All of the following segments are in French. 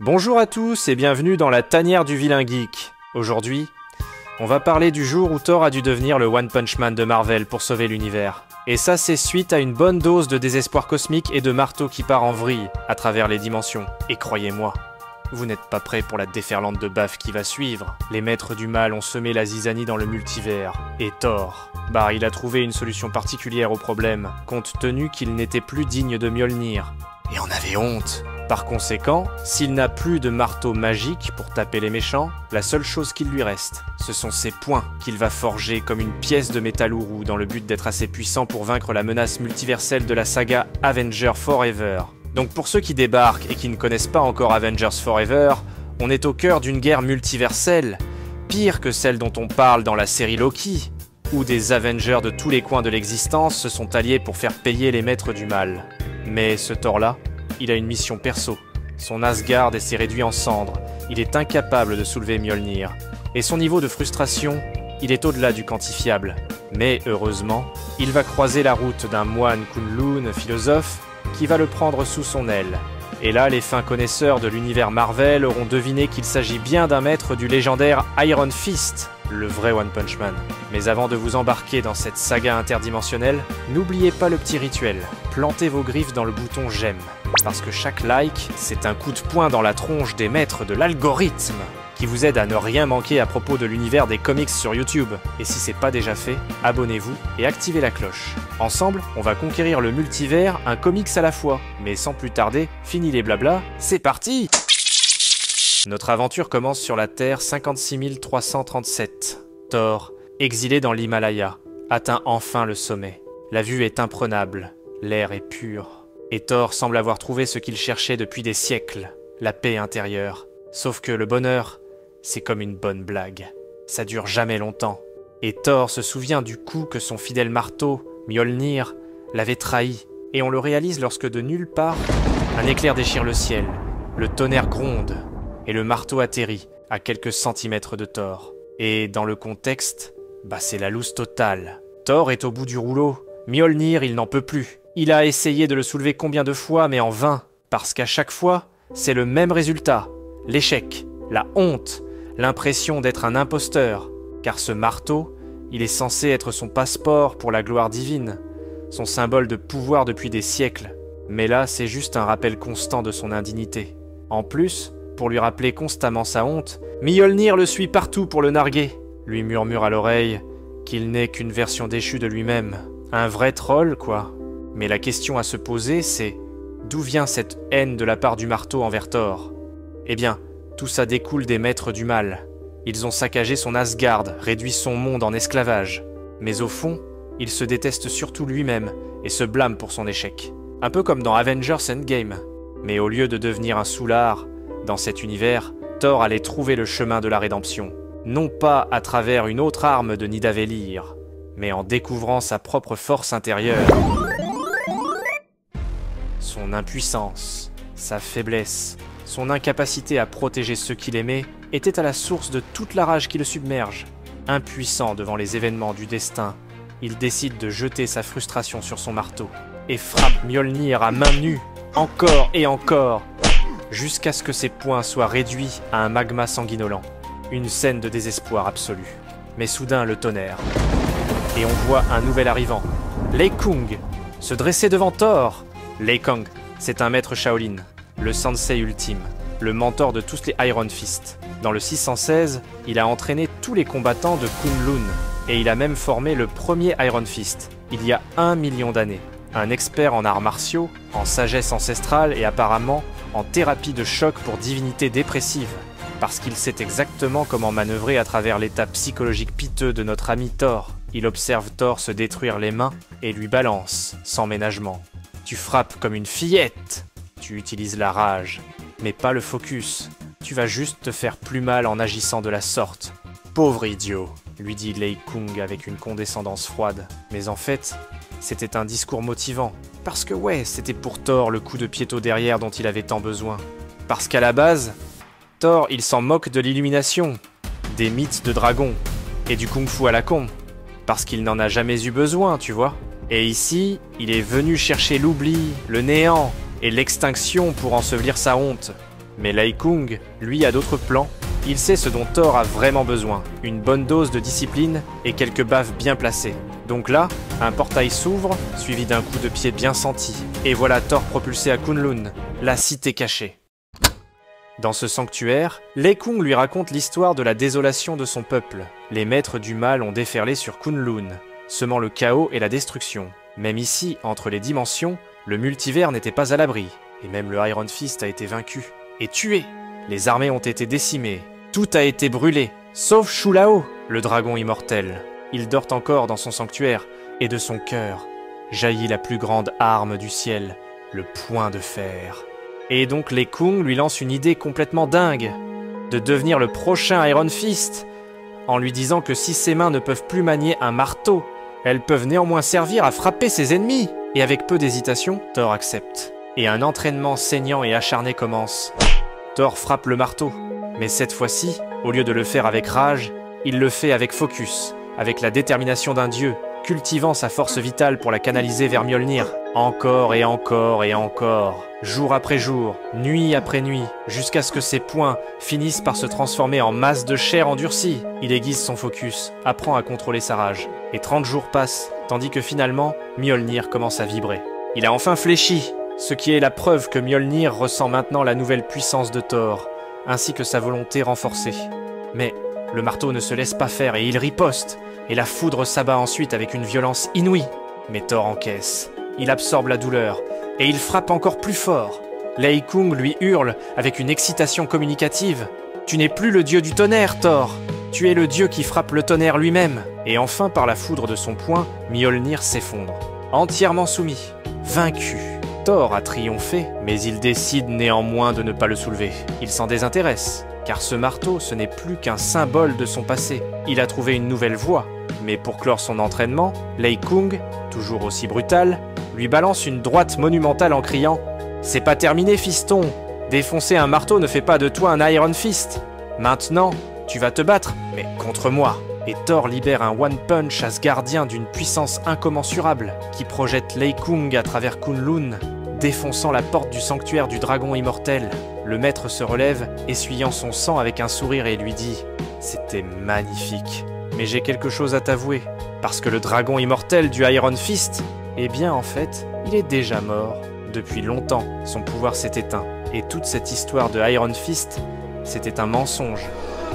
Bonjour à tous et bienvenue dans la tanière du vilain geek. Aujourd'hui, on va parler du jour où Thor a dû devenir le One Punch Man de Marvel pour sauver l'univers. Et ça, c'est suite à une bonne dose de désespoir cosmique et de marteau qui part en vrille à travers les dimensions. Et croyez-moi, vous n'êtes pas prêts pour la déferlante de baffe qui va suivre. Les maîtres du mal ont semé la zizanie dans le multivers. Et Thor, il a trouvé une solution particulière au problème, compte tenu qu'il n'était plus digne de Mjolnir. Et on avait honte. Par conséquent, s'il n'a plus de marteau magique pour taper les méchants, la seule chose qu'il lui reste, ce sont ses poings qu'il va forger comme une pièce de métal ourou dans le but d'être assez puissant pour vaincre la menace multiverselle de la saga Avengers Forever. Donc pour ceux qui débarquent et qui ne connaissent pas encore Avengers Forever, on est au cœur d'une guerre multiverselle, pire que celle dont on parle dans la série Loki, où des Avengers de tous les coins de l'existence se sont alliés pour faire payer les maîtres du mal. Mais ce Thor-là, il a une mission perso. Son Asgard s'est réduit en cendres. Il est incapable de soulever Mjolnir. Et son niveau de frustration, il est au-delà du quantifiable. Mais heureusement, il va croiser la route d'un moine Kunlun, philosophe, qui va le prendre sous son aile. Et là, les fins connaisseurs de l'univers Marvel auront deviné qu'il s'agit bien d'un maître du légendaire Iron Fist, le vrai One Punch Man. Mais avant de vous embarquer dans cette saga interdimensionnelle, n'oubliez pas le petit rituel. Plantez vos griffes dans le bouton j'aime. Parce que chaque like, c'est un coup de poing dans la tronche des maîtres de l'algorithme, qui vous aide à ne rien manquer à propos de l'univers des comics sur YouTube. Et si c'est pas déjà fait, abonnez-vous et activez la cloche. Ensemble, on va conquérir le multivers, un comics à la fois. Mais sans plus tarder, fini les blablas, c'est parti! Notre aventure commence sur la Terre 56 337. Thor, exilé dans l'Himalaya, atteint enfin le sommet. La vue est imprenable, l'air est pur. Et Thor semble avoir trouvé ce qu'il cherchait depuis des siècles, la paix intérieure. Sauf que le bonheur, c'est comme une bonne blague. Ça dure jamais longtemps. Et Thor se souvient du coup que son fidèle marteau, Mjolnir, l'avait trahi. Et on le réalise lorsque de nulle part, un éclair déchire le ciel, le tonnerre gronde, et le marteau atterrit à quelques centimètres de Thor. Et dans le contexte, c'est la loose totale. Thor est au bout du rouleau. Mjolnir, il n'en peut plus. Il a essayé de le soulever combien de fois, mais en vain. Parce qu'à chaque fois, c'est le même résultat. L'échec, la honte, l'impression d'être un imposteur. Car ce marteau, il est censé être son passeport pour la gloire divine, son symbole de pouvoir depuis des siècles. Mais là, c'est juste un rappel constant de son indignité. En plus, pour lui rappeler constamment sa honte, Mjolnir le suit partout pour le narguer. Lui murmure à l'oreille qu'il n'est qu'une version déchue de lui-même. Un vrai troll, quoi. Mais la question à se poser, c'est d'où vient cette haine de la part du marteau envers Thor? Eh bien, tout ça découle des maîtres du mal. Ils ont saccagé son Asgard, réduit son monde en esclavage. Mais au fond, il se déteste surtout lui-même et se blâme pour son échec. Un peu comme dans Avengers Endgame. Mais au lieu de devenir un soulard, dans cet univers, Thor allait trouver le chemin de la rédemption. Non pas à travers une autre arme de Nidavellir, mais en découvrant sa propre force intérieure. Son impuissance, sa faiblesse, son incapacité à protéger ceux qu'il aimait étaient à la source de toute la rage qui le submerge. Impuissant devant les événements du destin, il décide de jeter sa frustration sur son marteau et frappe Mjolnir à main nue, encore et encore, jusqu'à ce que ses poings soient réduits à un magma sanguinolent. Une scène de désespoir absolu. Mais soudain le tonnerre. Et on voit un nouvel arrivant, Lei Kung, se dresser devant Thor. Lei Kung, c'est un maître Shaolin, le sensei ultime, le mentor de tous les Iron Fist. Dans le 616, il a entraîné tous les combattants de Kunlun, et il a même formé le premier Iron Fist, il y a 1 million d'années. Un expert en arts martiaux, en sagesse ancestrale et apparemment en thérapie de choc pour divinités dépressives. Parce qu'il sait exactement comment manœuvrer à travers l'état psychologique piteux de notre ami Thor. Il observe Thor se détruire les mains et lui balance, sans ménagement. Tu frappes comme une fillette. Tu utilises la rage, mais pas le focus. Tu vas juste te faire plus mal en agissant de la sorte. Pauvre idiot, lui dit Lei Kung avec une condescendance froide. Mais en fait, c'était un discours motivant. Parce que c'était pour Thor le coup de pied-au derrière dont il avait tant besoin. Parce qu'à la base, Thor, il s'en moque de l'illumination, des mythes de dragons et du kung-fu à la con. Parce qu'il n'en a jamais eu besoin, tu vois. Et ici, il est venu chercher l'oubli, le néant et l'extinction pour ensevelir sa honte. Mais Lei Kung, lui, a d'autres plans. Il sait ce dont Thor a vraiment besoin, une bonne dose de discipline et quelques baffes bien placées. Donc là, un portail s'ouvre, suivi d'un coup de pied bien senti. Et voilà Thor propulsé à Kunlun, la cité cachée. Dans ce sanctuaire, Lei Kung lui raconte l'histoire de la désolation de son peuple. Les maîtres du mal ont déferlé sur Kunlun, semant le chaos et la destruction. Même ici, entre les dimensions, le multivers n'était pas à l'abri. Et même le Iron Fist a été vaincu et tué. Les armées ont été décimées. Tout a été brûlé, sauf Shulao, le dragon immortel. Il dort encore dans son sanctuaire, et de son cœur jaillit la plus grande arme du ciel, le poing de fer. Et donc Lei Kung lui lance une idée complètement dingue, de devenir le prochain Iron Fist, en lui disant que si ses mains ne peuvent plus manier un marteau, elles peuvent néanmoins servir à frapper ses ennemis. Et avec peu d'hésitation, Thor accepte. Et un entraînement saignant et acharné commence. Thor frappe le marteau. Mais cette fois-ci, au lieu de le faire avec rage, il le fait avec focus, avec la détermination d'un dieu, cultivant sa force vitale pour la canaliser vers Mjolnir. Encore et encore et encore, jour après jour, nuit après nuit, jusqu'à ce que ses poings finissent par se transformer en masse de chair endurcie. Il aiguise son focus, apprend à contrôler sa rage. Et 30 jours passent, tandis que finalement, Mjolnir commence à vibrer. Il a enfin fléchi, ce qui est la preuve que Mjolnir ressent maintenant la nouvelle puissance de Thor, ainsi que sa volonté renforcée. Mais le marteau ne se laisse pas faire et il riposte, et la foudre s'abat ensuite avec une violence inouïe. Mais Thor encaisse, il absorbe la douleur, et il frappe encore plus fort. Lei Kung lui hurle avec une excitation communicative. « Tu n'es plus le dieu du tonnerre, Thor! Tu es le dieu qui frappe le tonnerre lui-même !» Et enfin, par la foudre de son poing, Mjolnir s'effondre. Entièrement soumis, vaincu. Thor a triomphé, mais il décide néanmoins de ne pas le soulever. Il s'en désintéresse, car ce marteau, ce n'est plus qu'un symbole de son passé. Il a trouvé une nouvelle voie, mais pour clore son entraînement, Lei Kung, toujours aussi brutal, lui balance une droite monumentale en criant « C'est pas terminé, fiston! Défoncer un marteau ne fait pas de toi un Iron Fist! Maintenant, tu vas te battre, mais contre moi !» Et Thor libère un One Punch asgardien d'une puissance incommensurable, qui projette Lei Kung à travers Kunlun, défonçant la porte du sanctuaire du dragon immortel. Le maître se relève, essuyant son sang avec un sourire et lui dit « C'était magnifique, mais j'ai quelque chose à t'avouer, parce que le dragon immortel du Iron Fist, eh bien en fait, il est déjà mort. Depuis longtemps, son pouvoir s'est éteint, et toute cette histoire de Iron Fist, c'était un mensonge.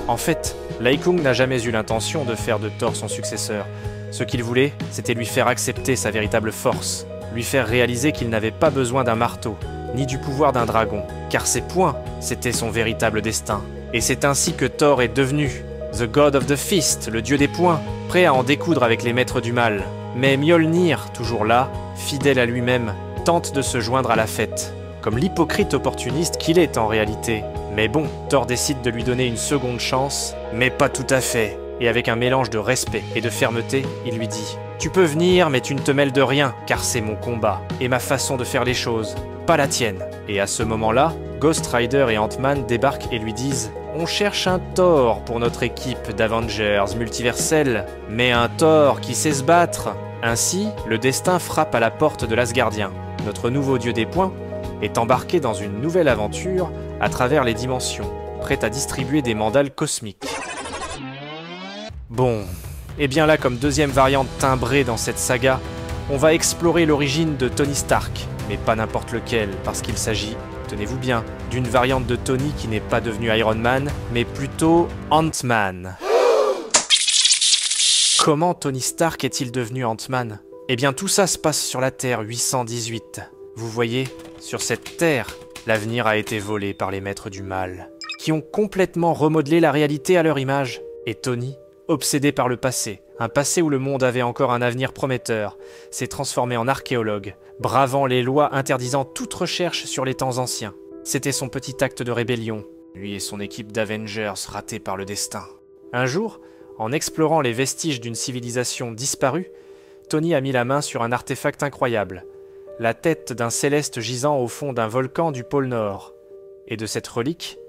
En fait, Lei Kung n'a jamais eu l'intention de faire de Thor son successeur. Ce qu'il voulait, c'était lui faire accepter sa véritable force, lui faire réaliser qu'il n'avait pas besoin d'un marteau, ni du pouvoir d'un dragon, car ses poings, c'était son véritable destin. Et c'est ainsi que Thor est devenu The God of the Fist, le dieu des poings, prêt à en découdre avec les maîtres du mal. Mais Mjolnir, toujours là, fidèle à lui-même, tente de se joindre à la fête, comme l'hypocrite opportuniste qu'il est en réalité. Mais bon, Thor décide de lui donner une seconde chance, mais pas tout à fait. Et avec un mélange de respect et de fermeté, il lui dit « Tu peux venir, mais tu ne te mêles de rien, car c'est mon combat, et ma façon de faire les choses, pas la tienne. » Et à ce moment-là, Ghost Rider et Ant-Man débarquent et lui disent « On cherche un Thor pour notre équipe d'Avengers multiversels, mais un Thor qui sait se battre. » Ainsi, le destin frappe à la porte de l'Asgardien. Notre nouveau dieu des poings est embarqué dans une nouvelle aventure à travers les dimensions, prêt à distribuer des mandales cosmiques. Bon, et bien là, comme deuxième variante timbrée dans cette saga, on va explorer l'origine de Tony Stark, mais pas n'importe lequel, parce qu'il s'agit, tenez-vous bien, d'une variante de Tony qui n'est pas devenu Iron Man, mais plutôt Ant-Man. Comment Tony Stark est-il devenu Ant-Man? Eh bien tout ça se passe sur la Terre 818. Vous voyez, sur cette Terre, l'avenir a été volé par les maîtres du mal, qui ont complètement remodelé la réalité à leur image. Et Tony, obsédé par le passé, un passé où le monde avait encore un avenir prometteur, s'est transformé en archéologue, bravant les lois interdisant toute recherche sur les temps anciens. C'était son petit acte de rébellion, lui et son équipe d'Avengers ratés par le destin. Un jour, en explorant les vestiges d'une civilisation disparue, Tony a mis la main sur un artefact incroyable, la tête d'un céleste gisant au fond d'un volcan du pôle Nord. Et de cette relique,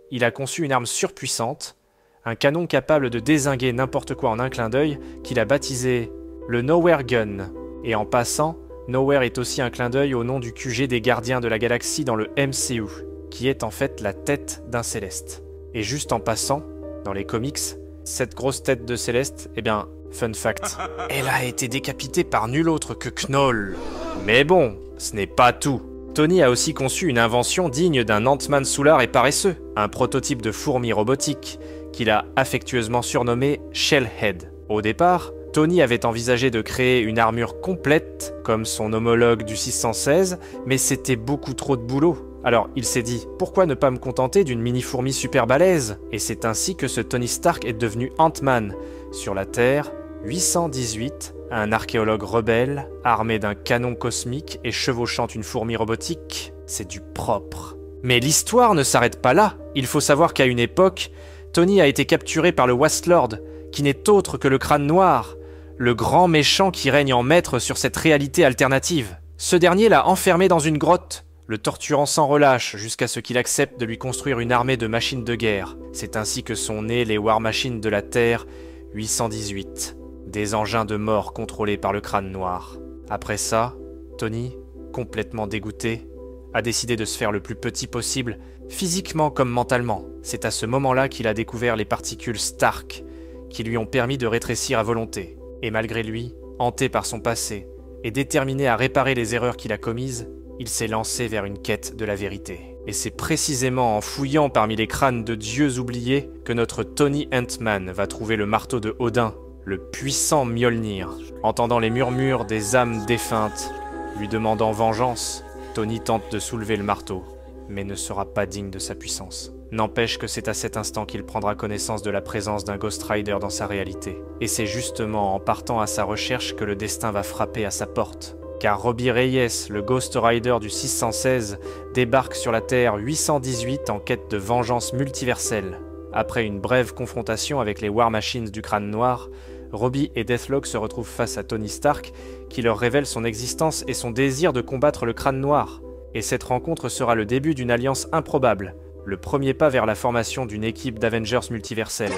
il a conçu une arme surpuissante, un canon capable de dézinguer n'importe quoi en un clin d'œil, qu'il a baptisé le Nowhere Gun. Et en passant, Nowhere est aussi un clin d'œil au nom du QG des Gardiens de la Galaxie dans le MCU. qui est en fait la tête d'un Céleste. Et juste en passant, dans les comics, cette grosse tête de Céleste, eh bien, fun fact, elle a été décapitée par nul autre que Knoll. Mais bon, ce n'est pas tout. Tony a aussi conçu une invention digne d'un Ant-Man soulard et paresseux, un prototype de fourmi robotique qu'il a affectueusement surnommé Shellhead. Au départ, Tony avait envisagé de créer une armure complète, comme son homologue du 616, mais c'était beaucoup trop de boulot. Alors il s'est dit, pourquoi ne pas me contenter d'une mini-fourmi super balèze? Et c'est ainsi que ce Tony Stark est devenu Ant-Man, sur la Terre 818, un archéologue rebelle, armé d'un canon cosmique et chevauchant une fourmi robotique, c'est du propre. Mais l'histoire ne s'arrête pas là. Il faut savoir qu'à une époque, Tony a été capturé par le Wastelord, qui n'est autre que le Crâne Noir, le grand méchant qui règne en maître sur cette réalité alternative. Ce dernier l'a enfermé dans une grotte, le torturant sans relâche jusqu'à ce qu'il accepte de lui construire une armée de machines de guerre. C'est ainsi que sont nées les War Machines de la Terre 818, des engins de mort contrôlés par le Crâne Noir. Après ça, Tony, complètement dégoûté, a décidé de se faire le plus petit possible, physiquement comme mentalement. C'est à ce moment-là qu'il a découvert les particules Stark, qui lui ont permis de rétrécir à volonté. Et malgré lui, hanté par son passé, et déterminé à réparer les erreurs qu'il a commises, il s'est lancé vers une quête de la vérité. Et c'est précisément en fouillant parmi les crânes de dieux oubliés que notre Tony Ant-Man va trouver le marteau de Odin, le puissant Mjolnir. Entendant les murmures des âmes défuntes, lui demandant vengeance, Tony tente de soulever le marteau, mais ne sera pas digne de sa puissance. N'empêche que c'est à cet instant qu'il prendra connaissance de la présence d'un Ghost Rider dans sa réalité. Et c'est justement en partant à sa recherche que le destin va frapper à sa porte. Car Robbie Reyes, le Ghost Rider du 616, débarque sur la Terre 818 en quête de vengeance multiverselle. Après une brève confrontation avec les War Machines du Crâne Noir, Robbie et Deathlock se retrouvent face à Tony Stark, qui leur révèle son existence et son désir de combattre le Crâne Noir. Et cette rencontre sera le début d'une alliance improbable, le premier pas vers la formation d'une équipe d'Avengers multiverselle.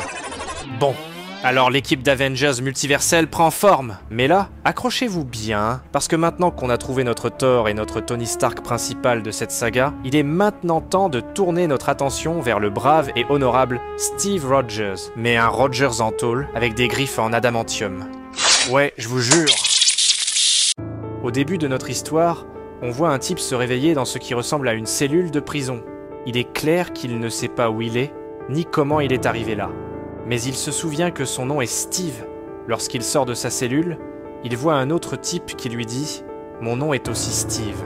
Bon, alors l'équipe d'Avengers multiverselle prend forme, mais là, accrochez-vous bien, parce que maintenant qu'on a trouvé notre Thor et notre Tony Stark principal de cette saga, il est maintenant temps de tourner notre attention vers le brave et honorable Steve Rogers, mais un Rogers en tôle avec des griffes en adamantium. Ouais, je vous jure. Au début de notre histoire, on voit un type se réveiller dans ce qui ressemble à une cellule de prison. Il est clair qu'il ne sait pas où il est, ni comment il est arrivé là. Mais il se souvient que son nom est Steve. Lorsqu'il sort de sa cellule, il voit un autre type qui lui dit « Mon nom est aussi Steve ».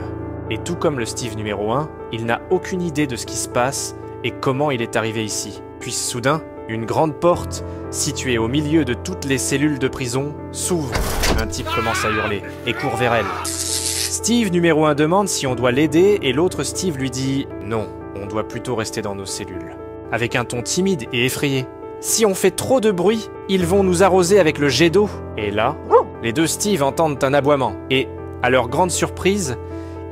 Et tout comme le Steve numéro 1, il n'a aucune idée de ce qui se passe et comment il est arrivé ici. Puis soudain, une grande porte, située au milieu de toutes les cellules de prison, s'ouvre. Un type commence à hurler et court vers elle. Steve numéro 1 demande si on doit l'aider et l'autre Steve lui dit « Non, on doit plutôt rester dans nos cellules ». Avec un ton timide et effrayé. Si on fait trop de bruit, ils vont nous arroser avec le jet d'eau. Et là, les deux Steve entendent un aboiement. Et, à leur grande surprise,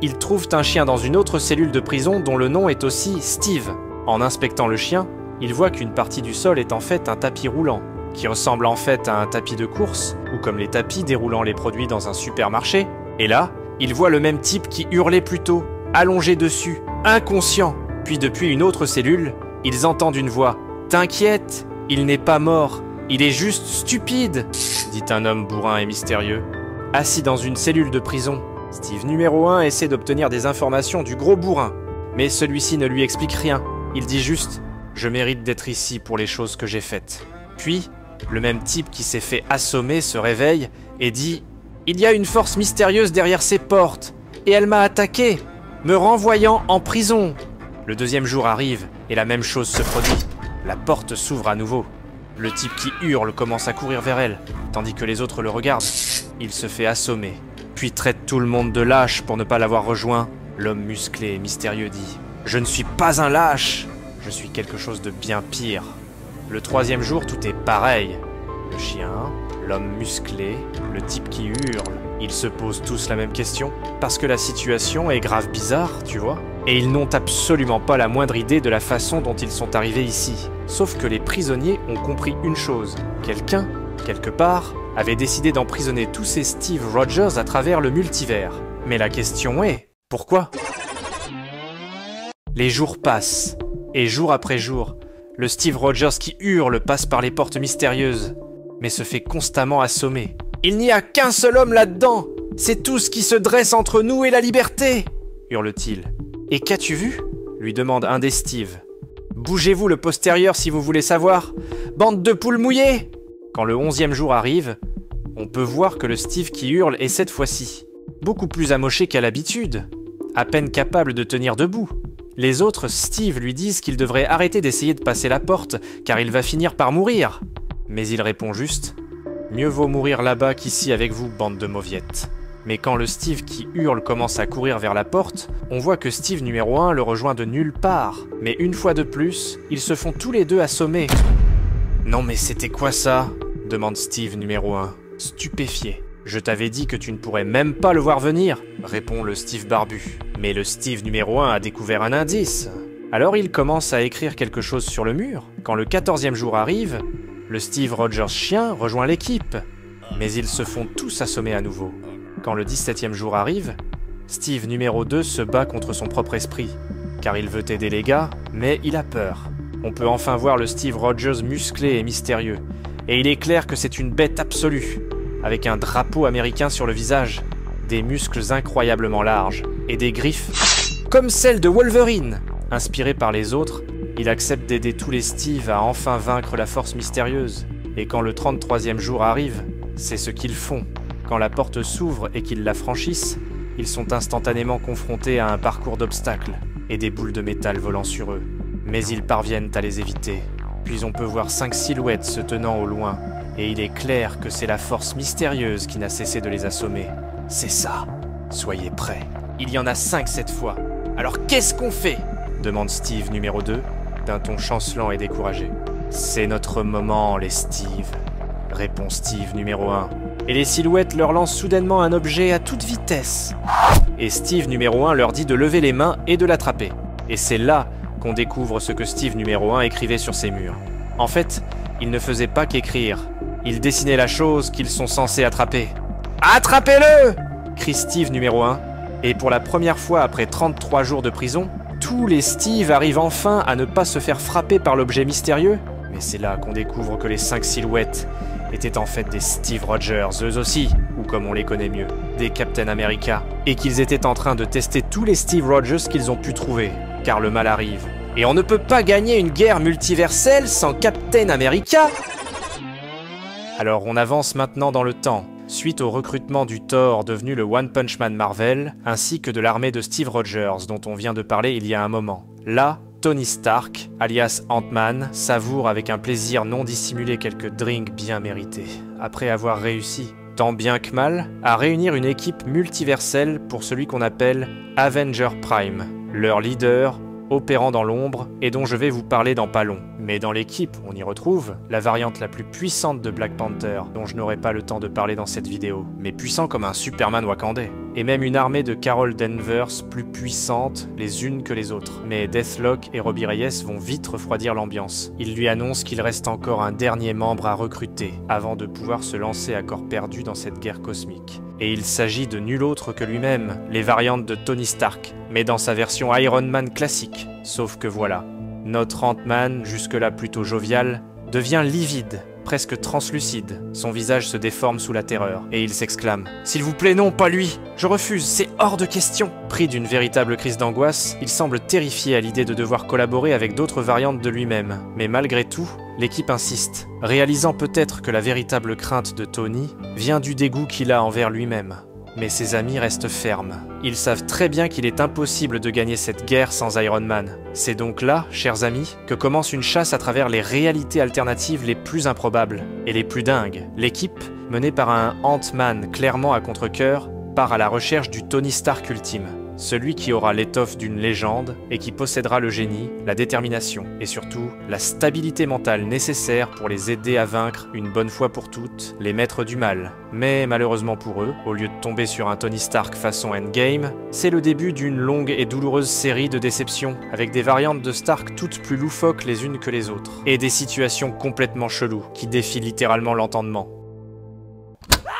ils trouvent un chien dans une autre cellule de prison dont le nom est aussi Steve. En inspectant le chien, ils voient qu'une partie du sol est en fait un tapis roulant, qui ressemble en fait à un tapis de course, ou comme les tapis déroulant les produits dans un supermarché. Et là, ils voient le même type qui hurlait plus tôt, allongé dessus, inconscient. Puis depuis une autre cellule, ils entendent une voix. « T'inquiète, il n'est pas mort, il est juste stupide !» dit un homme bourrin et mystérieux. Assis dans une cellule de prison, Steve numéro 1 essaie d'obtenir des informations du gros bourrin. Mais celui-ci ne lui explique rien. Il dit juste « Je mérite d'être ici pour les choses que j'ai faites. » Puis, le même type qui s'est fait assommer se réveille et dit « Il y a une force mystérieuse derrière ces portes, et elle m'a attaqué, me renvoyant en prison. » Le deuxième jour arrive, et la même chose se produit. La porte s'ouvre à nouveau. Le type qui hurle commence à courir vers elle, tandis que les autres le regardent. Il se fait assommer, puis traite tout le monde de lâche pour ne pas l'avoir rejoint. L'homme musclé et mystérieux dit « Je ne suis pas un lâche, je suis quelque chose de bien pire. » Le troisième jour, tout est pareil. Le chien, l'homme musclé, le type qui hurle. Ils se posent tous la même question, parce que la situation est grave bizarre, tu vois. Et ils n'ont absolument pas la moindre idée de la façon dont ils sont arrivés ici. Sauf que les prisonniers ont compris une chose. Quelqu'un, quelque part, avait décidé d'emprisonner tous ces Steve Rogers à travers le multivers. Mais la question est, pourquoi ? Les jours passent, et jour après jour, le Steve Rogers qui hurle passe par les portes mystérieuses, mais se fait constamment assommer. « Il n'y a qu'un seul homme là-dedans! C'est tout ce qui se dresse entre nous et la liberté !» hurle-t-il. « Et qu'as-tu vu ?» lui demande un des Steve. « Bougez-vous le postérieur si vous voulez savoir! Bande de poules mouillées !» Quand le 11e jour arrive, on peut voir que le Steve qui hurle est cette fois-ci beaucoup plus amoché qu'à l'habitude, à peine capable de tenir debout. Les autres Steve lui disent qu'il devrait arrêter d'essayer de passer la porte, car il va finir par mourir. Mais il répond juste « Mieux vaut mourir là-bas qu'ici avec vous, bande de mauviettes ». Mais quand le Steve qui hurle commence à courir vers la porte, on voit que Steve numéro 1 le rejoint de nulle part. Mais une fois de plus, ils se font tous les deux assommer. « Non mais c'était quoi ça ?» demande Steve numéro 1, stupéfié. « Je t'avais dit que tu ne pourrais même pas le voir venir !» répond le Steve barbu. Mais le Steve numéro 1 a découvert un indice. Alors il commence à écrire quelque chose sur le mur. Quand le 14e jour arrive, le Steve Rogers chien rejoint l'équipe. Mais ils se font tous assommer à nouveau. Quand le 17e jour arrive, Steve numéro 2 se bat contre son propre esprit. Car il veut aider les gars, mais il a peur. On peut enfin voir le Steve Rogers musclé et mystérieux. Et il est clair que c'est une bête absolue, avec un drapeau américain sur le visage, des muscles incroyablement larges, et des griffes comme celles de Wolverine. Inspiré par les autres, il accepte d'aider tous les Steve à enfin vaincre la force mystérieuse. Et quand le 33e jour arrive, c'est ce qu'ils font. Quand la porte s'ouvre et qu'ils la franchissent, ils sont instantanément confrontés à un parcours d'obstacles et des boules de métal volant sur eux. Mais ils parviennent à les éviter. Puis on peut voir 5 silhouettes se tenant au loin, et il est clair que c'est la force mystérieuse qui n'a cessé de les assommer. C'est ça. Soyez prêts. Il y en a 5 cette fois. Alors qu'est-ce qu'on fait ? demande Steve numéro 2, d'un ton chancelant et découragé. C'est notre moment, les Steve, répond Steve numéro 1. Et les silhouettes leur lancent soudainement un objet à toute vitesse. Et Steve numéro 1 leur dit de lever les mains et de l'attraper. Et c'est là qu'on découvre ce que Steve numéro 1 écrivait sur ses murs. En fait, il ne faisait pas qu'écrire. Il dessinait la chose qu'ils sont censés attraper. « Attrapez-le !» crie Steve numéro 1. Et pour la première fois après 33 jours de prison, tous les Steve arrivent enfin à ne pas se faire frapper par l'objet mystérieux. Mais c'est là qu'on découvre que les 5 silhouettes étaient en fait des Steve Rogers, eux aussi, ou comme on les connaît mieux, des Captain America, et qu'ils étaient en train de tester tous les Steve Rogers qu'ils ont pu trouver, car le mal arrive. Et on ne peut pas gagner une guerre multiverselle sans Captain America. Alors on avance maintenant dans le temps, suite au recrutement du Thor devenu le One Punch Man Marvel, ainsi que de l'armée de Steve Rogers dont on vient de parler il y a un moment. Là, Tony Stark, alias Ant-Man, savoure avec un plaisir non dissimulé quelques drinks bien mérités, après avoir réussi, tant bien que mal, à réunir une équipe multiverselle pour celui qu'on appelle Avenger Prime, leur leader, opérant dans l'ombre et dont je vais vous parler dans pas long. Mais dans l'équipe, on y retrouve la variante la plus puissante de Black Panther, dont je n'aurai pas le temps de parler dans cette vidéo, mais puissant comme un Superman wakandais. Et même une armée de Carol Danvers plus puissantes les unes que les autres. Mais Deathlock et Robbie Reyes vont vite refroidir l'ambiance. Ils lui annoncent qu'il reste encore un dernier membre à recruter, avant de pouvoir se lancer à corps perdu dans cette guerre cosmique. Et il s'agit de nul autre que lui-même, les variantes de Tony Stark, mais dans sa version Iron Man classique. Sauf que voilà, notre Ant-Man, jusque-là plutôt jovial, devient livide, presque translucide. Son visage se déforme sous la terreur, et il s'exclame « S'il vous plaît, non, pas lui! Je refuse, c'est hors de question !» Pris d'une véritable crise d'angoisse, il semble terrifié à l'idée de devoir collaborer avec d'autres variantes de lui-même. Mais malgré tout, l'équipe insiste, réalisant peut-être que la véritable crainte de Tony vient du dégoût qu'il a envers lui-même. Mais ses amis restent fermes. Ils savent très bien qu'il est impossible de gagner cette guerre sans Iron Man. C'est donc là, chers amis, que commence une chasse à travers les réalités alternatives les plus improbables et les plus dingues. L'équipe, menée par un Ant-Man clairement à contre-cœur, part à la recherche du Tony Stark ultime. Celui qui aura l'étoffe d'une légende et qui possédera le génie, la détermination et surtout la stabilité mentale nécessaire pour les aider à vaincre une bonne fois pour toutes les maîtres du mal. Mais malheureusement pour eux, au lieu de tomber sur un Tony Stark façon Endgame, c'est le début d'une longue et douloureuse série de déceptions, avec des variantes de Stark toutes plus loufoques les unes que les autres, et des situations complètement cheloues qui défient littéralement l'entendement.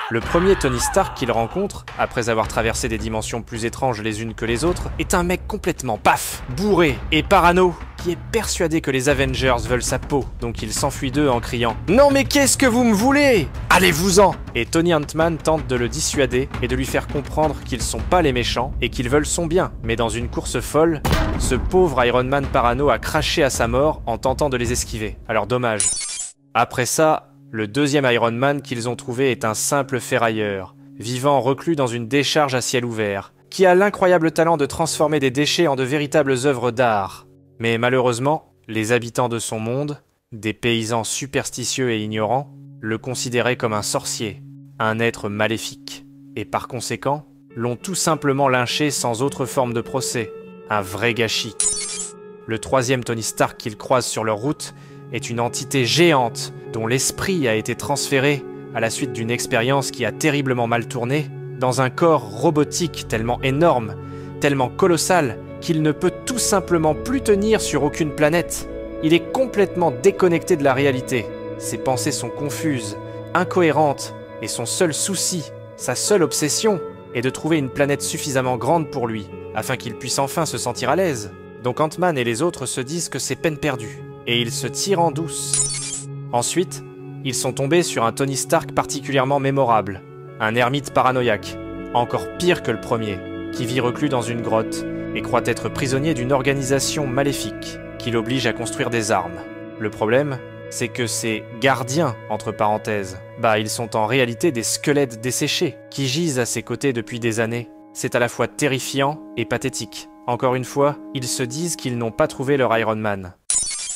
Le premier Tony Stark qu'il rencontre, après avoir traversé des dimensions plus étranges les unes que les autres, est un mec complètement paf, bourré et parano, qui est persuadé que les Avengers veulent sa peau, donc il s'enfuit d'eux en criant « Non mais qu'est-ce que vous me voulez? Allez-vous-en » Et Tony Ant-Man tente de le dissuader et de lui faire comprendre qu'ils sont pas les méchants et qu'ils veulent son bien. Mais dans une course folle, ce pauvre Iron Man parano a craché à sa mort en tentant de les esquiver. Alors dommage. Après ça, le deuxième Iron Man qu'ils ont trouvé est un simple ferrailleur, vivant reclus dans une décharge à ciel ouvert, qui a l'incroyable talent de transformer des déchets en de véritables œuvres d'art. Mais malheureusement, les habitants de son monde, des paysans superstitieux et ignorants, le considéraient comme un sorcier, un être maléfique, et par conséquent, l'ont tout simplement lynché sans autre forme de procès, un vrai gâchis. Le troisième Tony Stark qu'ils croisent sur leur route est une entité géante dont l'esprit a été transféré, à la suite d'une expérience qui a terriblement mal tourné, dans un corps robotique tellement énorme, tellement colossal, qu'il ne peut tout simplement plus tenir sur aucune planète. Il est complètement déconnecté de la réalité. Ses pensées sont confuses, incohérentes, et son seul souci, sa seule obsession, est de trouver une planète suffisamment grande pour lui, afin qu'il puisse enfin se sentir à l'aise. Donc Ant-Man et les autres se disent que c'est peine perdue, et ils se tirent en douce. Ensuite, ils sont tombés sur un Tony Stark particulièrement mémorable, un ermite paranoïaque, encore pire que le premier, qui vit reclus dans une grotte et croit être prisonnier d'une organisation maléfique qui l'oblige à construire des armes. Le problème, c'est que ces « gardiens », entre parenthèses, ils sont en réalité des squelettes desséchés qui gisent à ses côtés depuis des années. C'est à la fois terrifiant et pathétique. Encore une fois, ils se disent qu'ils n'ont pas trouvé leur Iron Man.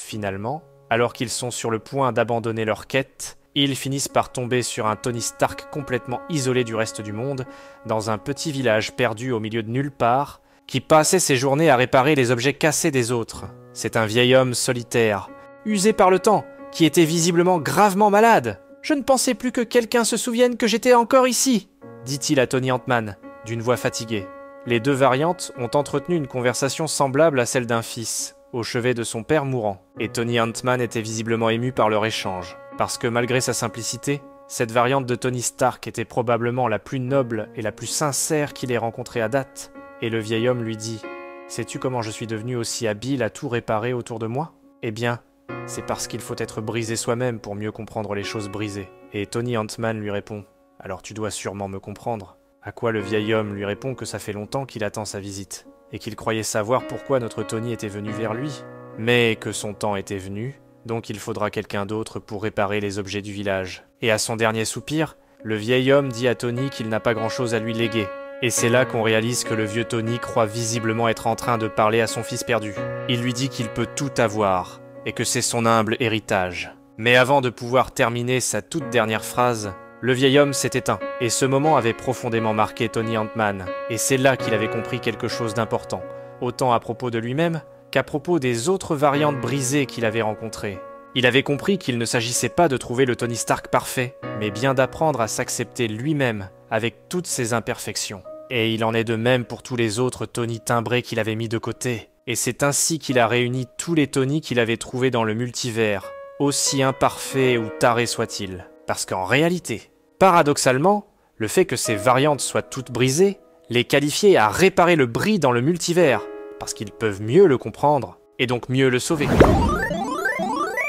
Finalement, alors qu'ils sont sur le point d'abandonner leur quête, ils finissent par tomber sur un Tony Stark complètement isolé du reste du monde, dans un petit village perdu au milieu de nulle part, qui passait ses journées à réparer les objets cassés des autres. C'est un vieil homme solitaire, usé par le temps, qui était visiblement gravement malade. « Je ne pensais plus que quelqu'un se souvienne que j'étais encore ici !» dit-il à Tony Ant-Man, d'une voix fatiguée. Les deux variantes ont entretenu une conversation semblable à celle d'un fils, au chevet de son père mourant, et Tony Ant-Man était visiblement ému par leur échange, parce que malgré sa simplicité, cette variante de Tony Stark était probablement la plus noble et la plus sincère qu'il ait rencontrée à date, et le vieil homme lui dit « Sais-tu comment je suis devenu aussi habile à tout réparer autour de moi ? Eh bien, c'est parce qu'il faut être brisé soi-même pour mieux comprendre les choses brisées. » Et Tony Ant-Man lui répond « Alors tu dois sûrement me comprendre. » À quoi le vieil homme lui répond que ça fait longtemps qu'il attend sa visite, et qu'il croyait savoir pourquoi notre Tony était venu vers lui, mais que son temps était venu, donc il faudra quelqu'un d'autre pour réparer les objets du village. Et à son dernier soupir, le vieil homme dit à Tony qu'il n'a pas grand-chose à lui léguer. Et c'est là qu'on réalise que le vieux Tony croit visiblement être en train de parler à son fils perdu. Il lui dit qu'il peut tout avoir, et que c'est son humble héritage. Mais avant de pouvoir terminer sa toute dernière phrase, le vieil homme s'est éteint, et ce moment avait profondément marqué Tony Ant-Man, et c'est là qu'il avait compris quelque chose d'important, autant à propos de lui-même qu'à propos des autres variantes brisées qu'il avait rencontrées. Il avait compris qu'il ne s'agissait pas de trouver le Tony Stark parfait, mais bien d'apprendre à s'accepter lui-même avec toutes ses imperfections. Et il en est de même pour tous les autres Tony timbrés qu'il avait mis de côté. Et c'est ainsi qu'il a réuni tous les Tony qu'il avait trouvés dans le multivers, aussi imparfaits ou tarés soient-ils. Parce qu'en réalité, paradoxalement, le fait que ces variantes soient toutes brisées les qualifiait à réparer le bris dans le multivers, parce qu'ils peuvent mieux le comprendre, et donc mieux le sauver.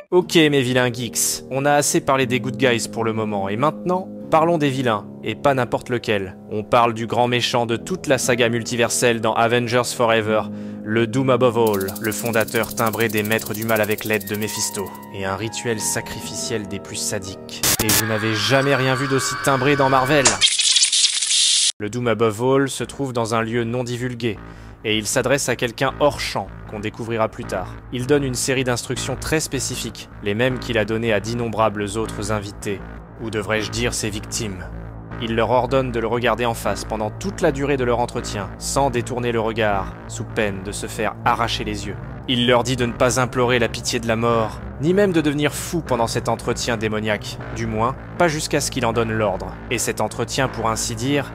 Ok mes vilains geeks, on a assez parlé des good guys pour le moment, et maintenant, parlons des vilains, et pas n'importe lequel. On parle du grand méchant de toute la saga multiverselle dans Avengers Forever, le Doom Above All, le fondateur timbré des maîtres du mal avec l'aide de Mephisto, et un rituel sacrificiel des plus sadiques. Et vous n'avez jamais rien vu d'aussi timbré dans Marvel. Le Doom Above All se trouve dans un lieu non divulgué, et il s'adresse à quelqu'un hors champ, qu'on découvrira plus tard. Il donne une série d'instructions très spécifiques, les mêmes qu'il a données à d'innombrables autres invités, ou devrais-je dire ses victimes. Il leur ordonne de le regarder en face pendant toute la durée de leur entretien, sans détourner le regard, sous peine de se faire arracher les yeux. Il leur dit de ne pas implorer la pitié de la mort, ni même de devenir fou pendant cet entretien démoniaque, du moins, pas jusqu'à ce qu'il en donne l'ordre. Et cet entretien, pour ainsi dire,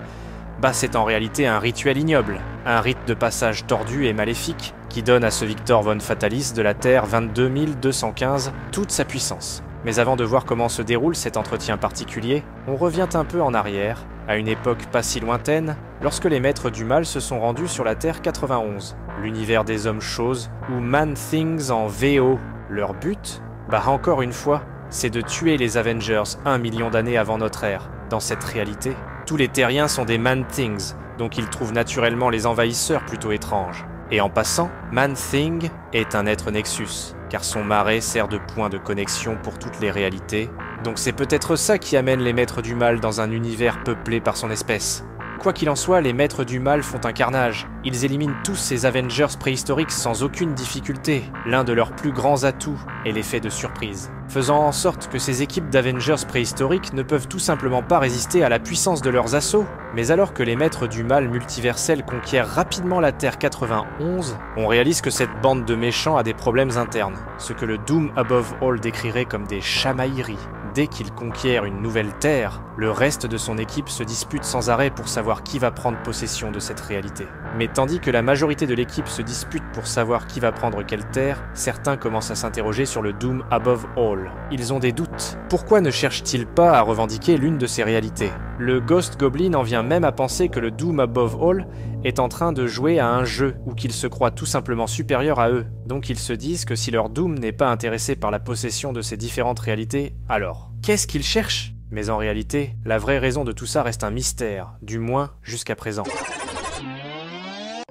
c'est en réalité un rituel ignoble, un rite de passage tordu et maléfique, qui donne à ce Victor von Fatalis de la Terre 22 215 toute sa puissance. Mais avant de voir comment se déroule cet entretien particulier, on revient un peu en arrière, à une époque pas si lointaine, lorsque les maîtres du mal se sont rendus sur la Terre 91, l'univers des hommes choses, ou Man-Things en VO. Leur but, encore une fois, c'est de tuer les Avengers 1 million d'années avant notre ère. Dans cette réalité, tous les terriens sont des Man-Things, donc ils trouvent naturellement les envahisseurs plutôt étranges. Et en passant, Man-Thing est un être Nexus, car son marais sert de point de connexion pour toutes les réalités, donc c'est peut-être ça qui amène les maîtres du mal dans un univers peuplé par son espèce. Quoi qu'il en soit, les maîtres du mal font un carnage. Ils éliminent tous ces Avengers préhistoriques sans aucune difficulté. L'un de leurs plus grands atouts est l'effet de surprise, faisant en sorte que ces équipes d'Avengers préhistoriques ne peuvent tout simplement pas résister à la puissance de leurs assauts. Mais alors que les maîtres du mal multiversels conquièrent rapidement la Terre 91, on réalise que cette bande de méchants a des problèmes internes, ce que le Doom Above All décrirait comme des chamailleries. Dès qu'il conquiert une nouvelle Terre, le reste de son équipe se dispute sans arrêt pour savoir qui va prendre possession de cette réalité. Mais tandis que la majorité de l'équipe se dispute pour savoir qui va prendre quelle Terre, certains commencent à s'interroger sur le Doom Above All. Ils ont des doutes. Pourquoi ne cherchent-ils pas à revendiquer l'une de ces réalités? Le Ghost Goblin en vient même à penser que le Doom Above All est en train de jouer à un jeu où qu'il se croit tout simplement supérieur à eux. Donc ils se disent que si leur Doom n'est pas intéressé par la possession de ces différentes réalités, alors qu'est-ce qu'ils cherchent? Mais en réalité, la vraie raison de tout ça reste un mystère, du moins jusqu'à présent.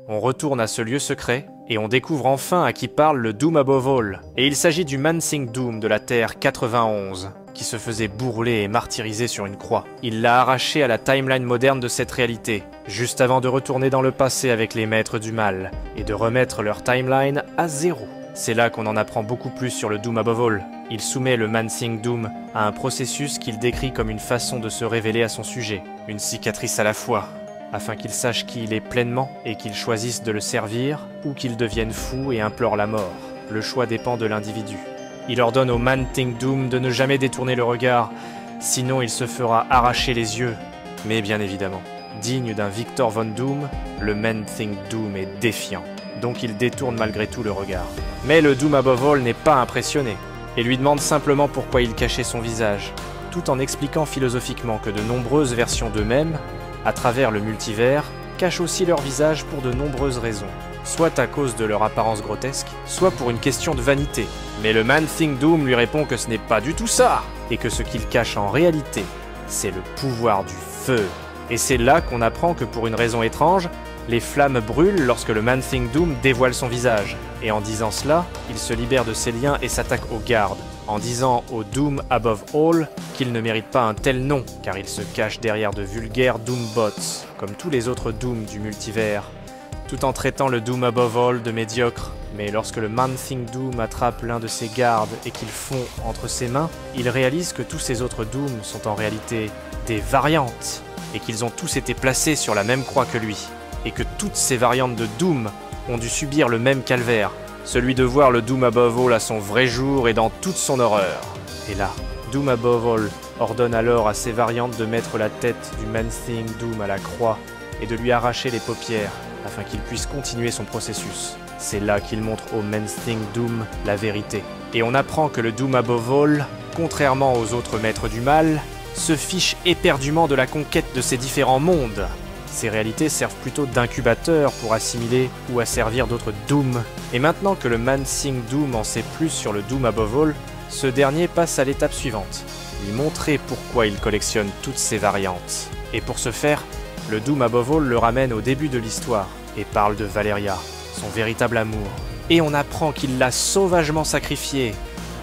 On retourne à ce lieu secret, et on découvre enfin à qui parle le Doom Above All. Et il s'agit du Man-Thing Doom de la Terre 91, qui se faisait bourreler et martyriser sur une croix. Il l'a arraché à la timeline moderne de cette réalité, juste avant de retourner dans le passé avec les maîtres du mal, et de remettre leur timeline à zéro. C'est là qu'on en apprend beaucoup plus sur le Doom Above All. Il soumet le Man-Thing Doom à un processus qu'il décrit comme une façon de se révéler à son sujet, une cicatrice à la fois, afin qu'il sache qui il est pleinement et qu'il choisisse de le servir ou qu'il devienne fou et implore la mort. Le choix dépend de l'individu. Il ordonne au Man-Thing Doom de ne jamais détourner le regard, sinon il se fera arracher les yeux. Mais bien évidemment, digne d'un Victor Von Doom, le Man-Thing Doom est défiant, donc il détourne malgré tout le regard. Mais le Doom Above All n'est pas impressionné, et lui demande simplement pourquoi il cachait son visage, tout en expliquant philosophiquement que de nombreuses versions d'eux-mêmes, à travers le multivers, cachent aussi leur visage pour de nombreuses raisons, soit à cause de leur apparence grotesque, soit pour une question de vanité. Mais le Man-Thing Doom lui répond que ce n'est pas du tout ça, et que ce qu'il cache en réalité, c'est le pouvoir du feu. Et c'est là qu'on apprend que pour une raison étrange, les flammes brûlent lorsque le Man-Thing Doom dévoile son visage. Et en disant cela, il se libère de ses liens et s'attaque aux gardes, en disant au Doom Above All qu'il ne mérite pas un tel nom, car il se cache derrière de vulgaires Doombots, comme tous les autres Dooms du multivers, tout en traitant le Doom Above All de médiocre. Mais lorsque le Man-Thing Doom attrape l'un de ses gardes et qu'il fond entre ses mains, il réalise que tous ces autres Dooms sont en réalité des variantes, et qu'ils ont tous été placés sur la même croix que lui, et que toutes ces variantes de Doom ont dû subir le même calvaire, celui de voir le Doom Above All à son vrai jour et dans toute son horreur. Et là, Doom Above All ordonne alors à ces variantes de mettre la tête du Man-Thing Doom à la croix et de lui arracher les paupières afin qu'il puisse continuer son processus. C'est là qu'il montre au Man-Thing Doom la vérité. Et on apprend que le Doom Above All, contrairement aux autres maîtres du mal, se fiche éperdument de la conquête de ces différents mondes. Ces réalités servent plutôt d'incubateur pour assimiler ou asservir d'autres Dooms. Et maintenant que le Man-Thing Doom en sait plus sur le Doom Above All, ce dernier passe à l'étape suivante, lui montrer pourquoi il collectionne toutes ces variantes. Et pour ce faire, le Doom Above All le ramène au début de l'histoire et parle de Valeria, son véritable amour. Et on apprend qu'il l'a sauvagement sacrifiée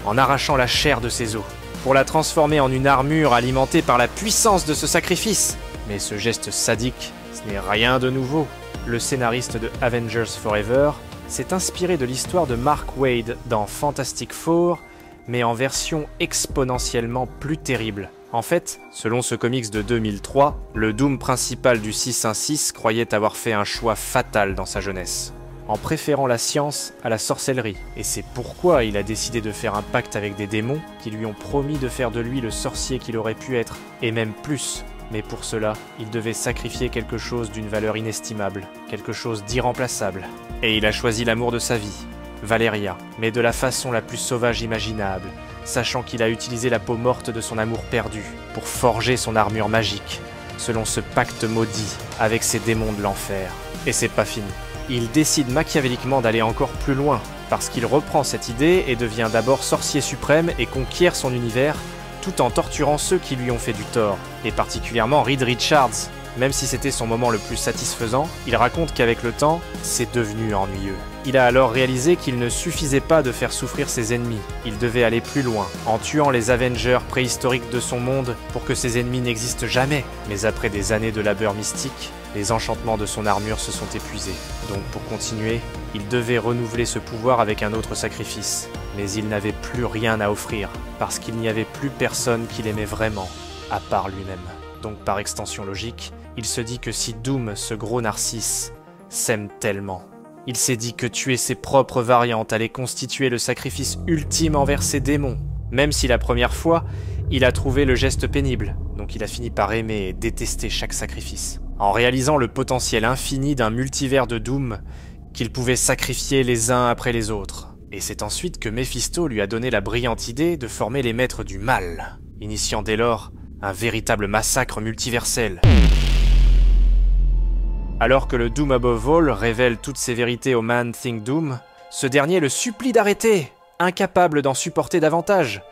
en arrachant la chair de ses os, pour la transformer en une armure alimentée par la puissance de ce sacrifice. Mais ce geste sadique, ce n'est rien de nouveau. Le scénariste de Avengers Forever s'est inspiré de l'histoire de Mark Waid dans Fantastic Four, mais en version exponentiellement plus terrible. En fait, selon ce comics de 2003, le Doom principal du 616 croyait avoir fait un choix fatal dans sa jeunesse, en préférant la science à la sorcellerie. Et c'est pourquoi il a décidé de faire un pacte avec des démons qui lui ont promis de faire de lui le sorcier qu'il aurait pu être, et même plus. Mais pour cela, il devait sacrifier quelque chose d'une valeur inestimable, quelque chose d'irremplaçable. Et il a choisi l'amour de sa vie, Valeria, mais de la façon la plus sauvage imaginable, sachant qu'il a utilisé la peau morte de son amour perdu pour forger son armure magique, selon ce pacte maudit avec ces démons de l'enfer. Et c'est pas fini. Il décide machiavéliquement d'aller encore plus loin, parce qu'il reprend cette idée et devient d'abord sorcier suprême et conquiert son univers, tout en torturant ceux qui lui ont fait du tort, et particulièrement Reed Richards. Même si c'était son moment le plus satisfaisant, il raconte qu'avec le temps, c'est devenu ennuyeux. Il a alors réalisé qu'il ne suffisait pas de faire souffrir ses ennemis, il devait aller plus loin, en tuant les Avengers préhistoriques de son monde pour que ses ennemis n'existent jamais. Mais après des années de labeur mystique, les enchantements de son armure se sont épuisés. Donc pour continuer, il devait renouveler ce pouvoir avec un autre sacrifice. Mais il n'avait plus rien à offrir, parce qu'il n'y avait plus personne qui l'aimait vraiment, à part lui-même. Donc par extension logique, il se dit que si Doom, ce gros narcisse, s'aime tellement, il s'est dit que tuer ses propres variantes allait constituer le sacrifice ultime envers ses démons. Même si la première fois, il a trouvé le geste pénible, donc il a fini par aimer et détester chaque sacrifice. En réalisant le potentiel infini d'un multivers de Doom, qu'il pouvait sacrifier les uns après les autres. Et c'est ensuite que Mephisto lui a donné la brillante idée de former les maîtres du mal, initiant dès lors un véritable massacre multiversel. Alors que le Doom Above All révèle toutes ses vérités au Man Thing Doom, ce dernier le supplie d'arrêter, incapable d'en supporter davantage.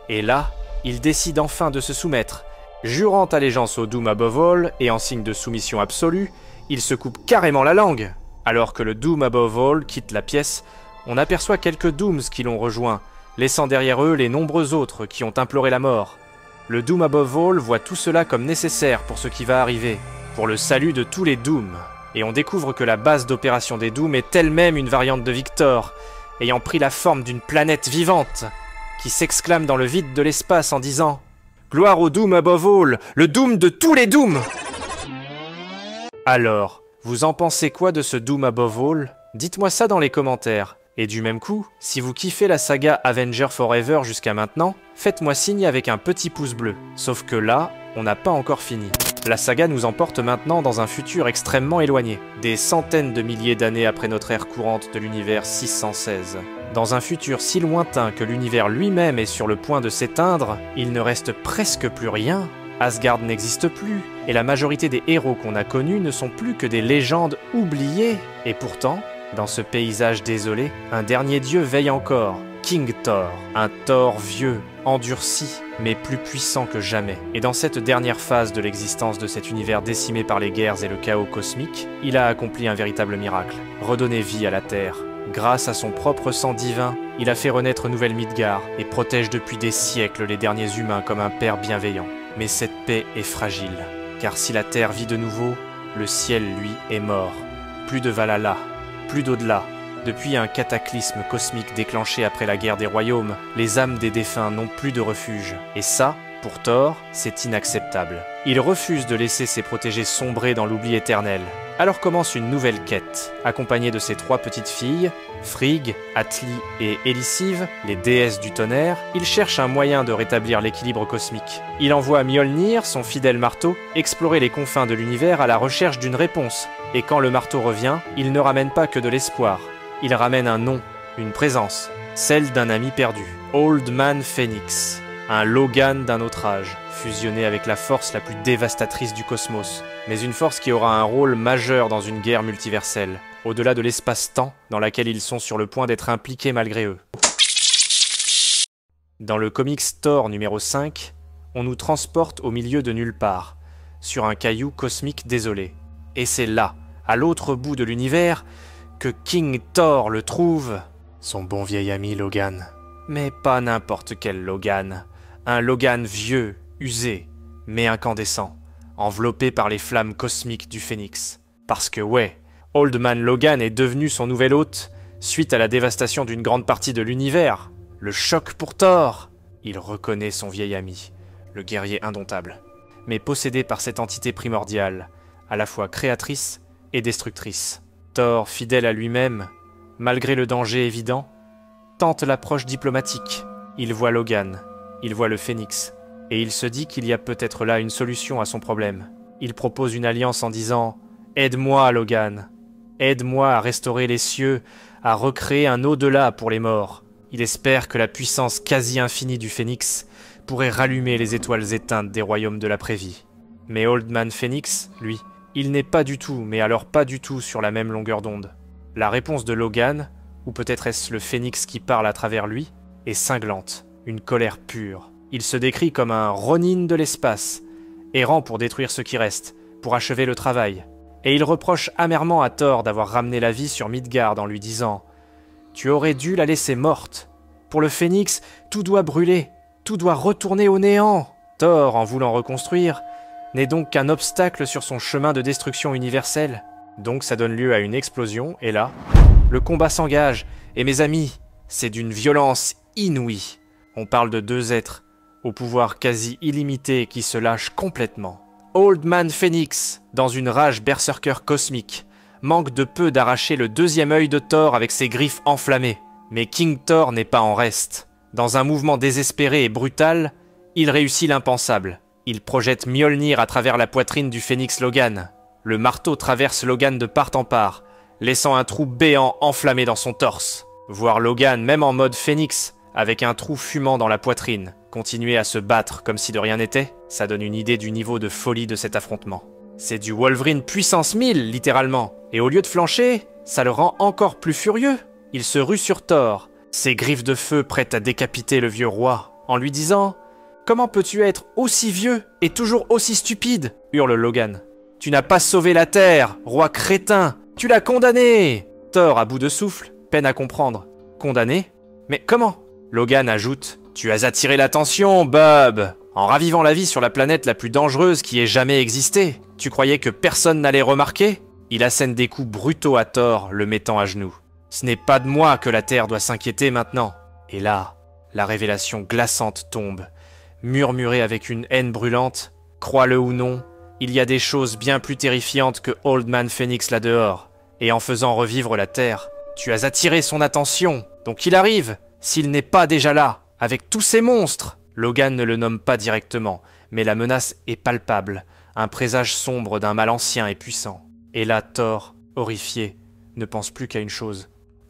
Et là, il décide enfin de se soumettre. Jurant allégeance au Doom Above All et en signe de soumission absolue, il se coupe carrément la langue. Alors que le Doom Above All quitte la pièce, on aperçoit quelques Dooms qui l'ont rejoint, laissant derrière eux les nombreux autres qui ont imploré la mort. Le Doom Above All voit tout cela comme nécessaire pour ce qui va arriver, pour le salut de tous les Dooms. Et on découvre que la base d'opération des Dooms est elle-même une variante de Victor, ayant pris la forme d'une planète vivante, qui s'exclame dans le vide de l'espace en disant « Gloire au Doom Above All, le Doom de tous les Dooms !» Alors, vous en pensez quoi de ce Doom Above All? Dites-moi ça dans les commentaires. Et du même coup, si vous kiffez la saga Avenger Forever jusqu'à maintenant, faites-moi signe avec un petit pouce bleu. Sauf que là, on n'a pas encore fini. La saga nous emporte maintenant dans un futur extrêmement éloigné, des centaines de milliers d'années après notre ère courante de l'univers 616. Dans un futur si lointain que l'univers lui-même est sur le point de s'éteindre, il ne reste presque plus rien. Asgard n'existe plus, et la majorité des héros qu'on a connus ne sont plus que des légendes oubliées. Et pourtant, dans ce paysage désolé, un dernier dieu veille encore, King Thor. Un Thor vieux, endurci, mais plus puissant que jamais. Et dans cette dernière phase de l'existence de cet univers décimé par les guerres et le chaos cosmique, il a accompli un véritable miracle, redonner vie à la Terre. Grâce à son propre sang divin, il a fait renaître Nouvelle Midgard et protège depuis des siècles les derniers humains comme un père bienveillant. Mais cette paix est fragile, car si la Terre vit de nouveau, le ciel, lui, est mort. Plus de Valhalla, plus d'au-delà. Depuis un cataclysme cosmique déclenché après la guerre des royaumes, les âmes des défunts n'ont plus de refuge. Et ça, pour Thor, c'est inacceptable. Il refuse de laisser ses protégés sombrer dans l'oubli éternel. Alors commence une nouvelle quête, accompagnée de ses 3 petites filles, Frigg, Atli et Élisive, les déesses du tonnerre. Il cherche un moyen de rétablir l'équilibre cosmique. Il envoie Mjolnir, son fidèle marteau, explorer les confins de l'univers à la recherche d'une réponse. Et quand le marteau revient, il ne ramène pas que de l'espoir. Il ramène un nom, une présence, celle d'un ami perdu. Old Man Phoenix, un Logan d'un autre âge, fusionné avec la force la plus dévastatrice du cosmos. Mais une force qui aura un rôle majeur dans une guerre multiverselle, au-delà de l'espace-temps dans laquelle ils sont sur le point d'être impliqués malgré eux. Dans le comics Thor numéro 5, on nous transporte au milieu de nulle part, sur un caillou cosmique désolé. Et c'est là, à l'autre bout de l'univers, que King Thor le trouve, son bon vieil ami Logan. Mais pas n'importe quel Logan, un Logan vieux, usé, mais incandescent, enveloppé par les flammes cosmiques du Phénix. Parce que ouais, Old Man Logan est devenu son nouvel hôte, suite à la dévastation d'une grande partie de l'univers. Le choc pour Thor. Il reconnaît son vieil ami, le guerrier indomptable, mais possédé par cette entité primordiale, à la fois créatrice et destructrice. Thor, fidèle à lui-même, malgré le danger évident, tente l'approche diplomatique. Il voit Logan, il voit le Phénix, et il se dit qu'il y a peut-être là une solution à son problème. Il propose une alliance en disant « Aide-moi, Logan. Aide-moi à restaurer les cieux à recréer un au-delà pour les morts. Il espère que la puissance quasi infinie du Phénix pourrait rallumer les étoiles éteintes des royaumes de l'après-vie. Mais Old Man Phoenix, lui, il n'est pas du tout, mais alors pas du tout sur la même longueur d'onde. La réponse de Logan, ou peut-être est-ce le Phénix qui parle à travers lui, est cinglante, une colère pure. Il se décrit comme un Ronin de l'espace, errant pour détruire ce qui reste, pour achever le travail. Et il reproche amèrement à Thor d'avoir ramené la vie sur Midgard en lui disant « Tu aurais dû la laisser morte. Pour le Phénix, tout doit brûler, tout doit retourner au néant. » Thor, en voulant reconstruire, n'est donc qu'un obstacle sur son chemin de destruction universelle. Donc ça donne lieu à une explosion, et là, le combat s'engage, et mes amis, c'est d'une violence inouïe. On parle de deux êtres, au pouvoir quasi illimité qui se lâchent complètement. Old Man Phoenix, dans une rage berserker cosmique, manque de peu d'arracher le deuxième œil de Thor avec ses griffes enflammées. Mais King Thor n'est pas en reste. Dans un mouvement désespéré et brutal, il réussit l'impensable. Il projette Mjolnir à travers la poitrine du Phénix Logan. Le marteau traverse Logan de part en part, laissant un trou béant enflammé dans son torse. Voir Logan, même en mode Phénix, avec un trou fumant dans la poitrine, continuer à se battre comme si de rien n'était, ça donne une idée du niveau de folie de cet affrontement. C'est du Wolverine puissance 1000, littéralement. Et au lieu de flancher, ça le rend encore plus furieux. Il se rue sur Thor, ses griffes de feu prêtes à décapiter le vieux roi, en lui disant « Comment peux-tu être aussi vieux et toujours aussi stupide ?» hurle Logan. « Tu n'as pas sauvé la Terre, roi crétin, tu l'as condamné !» Thor, à bout de souffle, peine à comprendre. « Condamné ? Mais comment ?» Logan ajoute « Tu as attiré l'attention, Bob, en ravivant la vie sur la planète la plus dangereuse qui ait jamais existé. Tu croyais que personne n'allait remarquer ?» Il assène des coups brutaux à Thor, le mettant à genoux. « Ce n'est pas de moi que la Terre doit s'inquiéter maintenant. » Et là, la révélation glaçante tombe. Murmurée avec une haine brûlante, crois-le ou non, il y a des choses bien plus terrifiantes que Old Man Phoenix là-dehors. Et en faisant revivre la Terre, tu as attiré son attention. Donc il arrive, s'il n'est pas déjà là, avec tous ces monstres. Logan ne le nomme pas directement, mais la menace est palpable, un présage sombre d'un mal ancien et puissant. Et là, Thor, horrifié, ne pense plus qu'à une chose.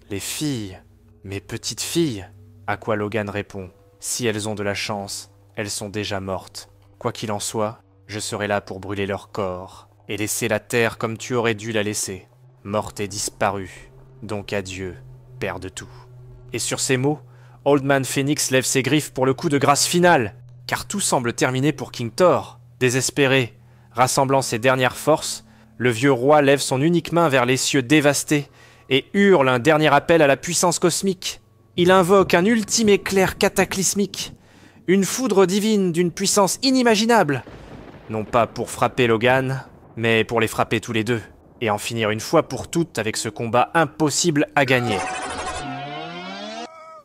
Les filles, mes petites filles. À quoi Logan répond, si elles ont de la chance, elles sont déjà mortes. Quoi qu'il en soit, je serai là pour brûler leur corps, et laisser la terre comme tu aurais dû la laisser, morte et disparue. Donc adieu, père de tout. Et sur ces mots, Old Man Phoenix lève ses griffes pour le coup de grâce final, car tout semble terminé pour King Thor. Désespéré, rassemblant ses dernières forces, le vieux roi lève son unique main vers les cieux dévastés et hurle un dernier appel à la puissance cosmique. Il invoque un ultime éclair cataclysmique, une foudre divine d'une puissance inimaginable. Non pas pour frapper Logan, mais pour les frapper tous les deux, et en finir une fois pour toutes avec ce combat impossible à gagner.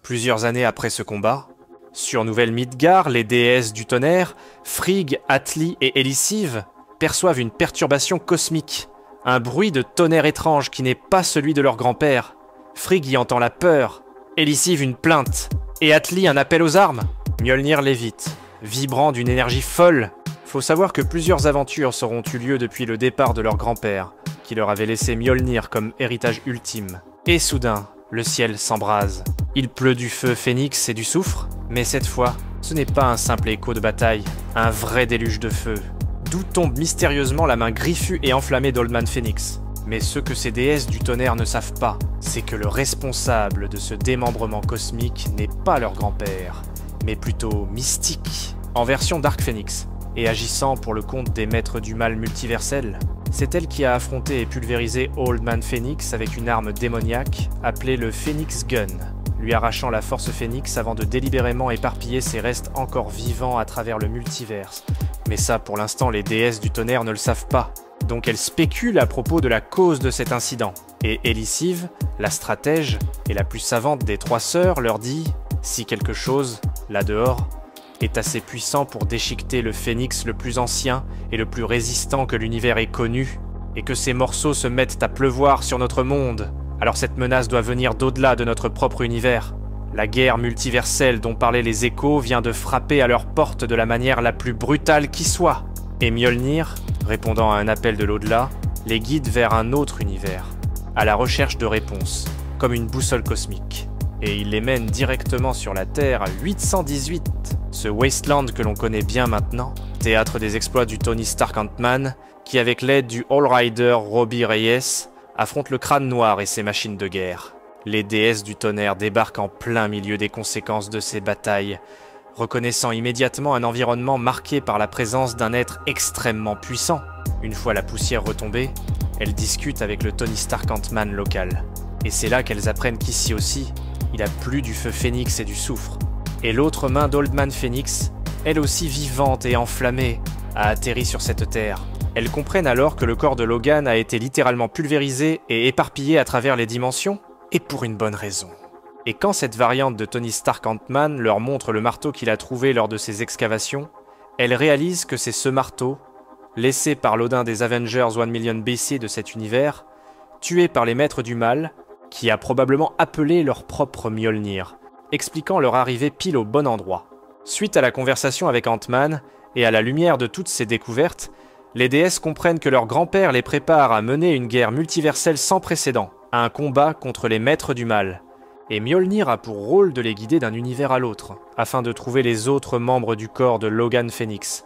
Plusieurs années après ce combat, sur Nouvelle Midgard, les déesses du tonnerre, Frigg, Atli et Elisive, perçoivent une perturbation cosmique, un bruit de tonnerre étrange qui n'est pas celui de leur grand-père. Frigg y entend la peur, Elisive une plainte, et Atli un appel aux armes. Mjolnir lévite, vibrant d'une énergie folle. Faut savoir que plusieurs aventures auront eu lieu depuis le départ de leur grand-père, qui leur avait laissé Mjolnir comme héritage ultime. Et soudain, le ciel s'embrase. Il pleut du feu phénix et du soufre, mais cette fois, ce n'est pas un simple écho de bataille, un vrai déluge de feu. D'où tombe mystérieusement la main griffue et enflammée d'Old Man Phoenix. Mais ce que ces déesses du tonnerre ne savent pas, c'est que le responsable de ce démembrement cosmique n'est pas leur grand-père, mais plutôt mystique, en version Dark Phoenix. Et agissant pour le compte des maîtres du mal multiversel, c'est elle qui a affronté et pulvérisé Old Man Phoenix avec une arme démoniaque appelée le Phoenix Gun, lui arrachant la force Phoenix avant de délibérément éparpiller ses restes encore vivants à travers le multiverse. Mais ça, pour l'instant, les déesses du tonnerre ne le savent pas, donc elles spéculent à propos de la cause de cet incident. Et Elisive, la stratège et la plus savante des trois sœurs, leur dit « Si quelque chose, là dehors, est assez puissant pour déchiqueter le phénix le plus ancien et le plus résistant que l'univers ait connu, et que ces morceaux se mettent à pleuvoir sur notre monde, alors cette menace doit venir d'au-delà de notre propre univers. La guerre multiverselle dont parlaient les échos vient de frapper à leur porte de la manière la plus brutale qui soit. Et Mjolnir, répondant à un appel de l'au-delà, les guide vers un autre univers, à la recherche de réponses. comme une boussole cosmique. Et il les mène directement sur la Terre à 818, ce wasteland que l'on connaît bien maintenant, théâtre des exploits du Tony Stark Ant-Man, qui avec l'aide du All-Rider Robbie Reyes, affronte le Crâne Noir et ses machines de guerre. Les déesses du tonnerre débarquent en plein milieu des conséquences de ces batailles, reconnaissant immédiatement un environnement marqué par la présence d'un être extrêmement puissant. Une fois la poussière retombée, elles discutent avec le Tony Stark Ant-Man local. Et c'est là qu'elles apprennent qu'ici aussi, il a plus du feu phénix et du soufre. Et l'autre main d'Old Man Phoenix, elle aussi vivante et enflammée, a atterri sur cette terre. Elles comprennent alors que le corps de Logan a été littéralement pulvérisé et éparpillé à travers les dimensions, et pour une bonne raison. Et quand cette variante de Tony Stark Ant-Man leur montre le marteau qu'il a trouvé lors de ses excavations, elles réalisent que c'est ce marteau, laissé par l'Odin des Avengers 1 million BC de cet univers, tué par les maîtres du mal, qui a probablement appelé leur propre Mjolnir, expliquant leur arrivée pile au bon endroit. Suite à la conversation avec Ant-Man, et à la lumière de toutes ces découvertes, les déesses comprennent que leur grand-père les prépare à mener une guerre multiverselle sans précédent, à un combat contre les maîtres du mal. Et Mjolnir a pour rôle de les guider d'un univers à l'autre, afin de trouver les autres membres du corps de Logan Phoenix,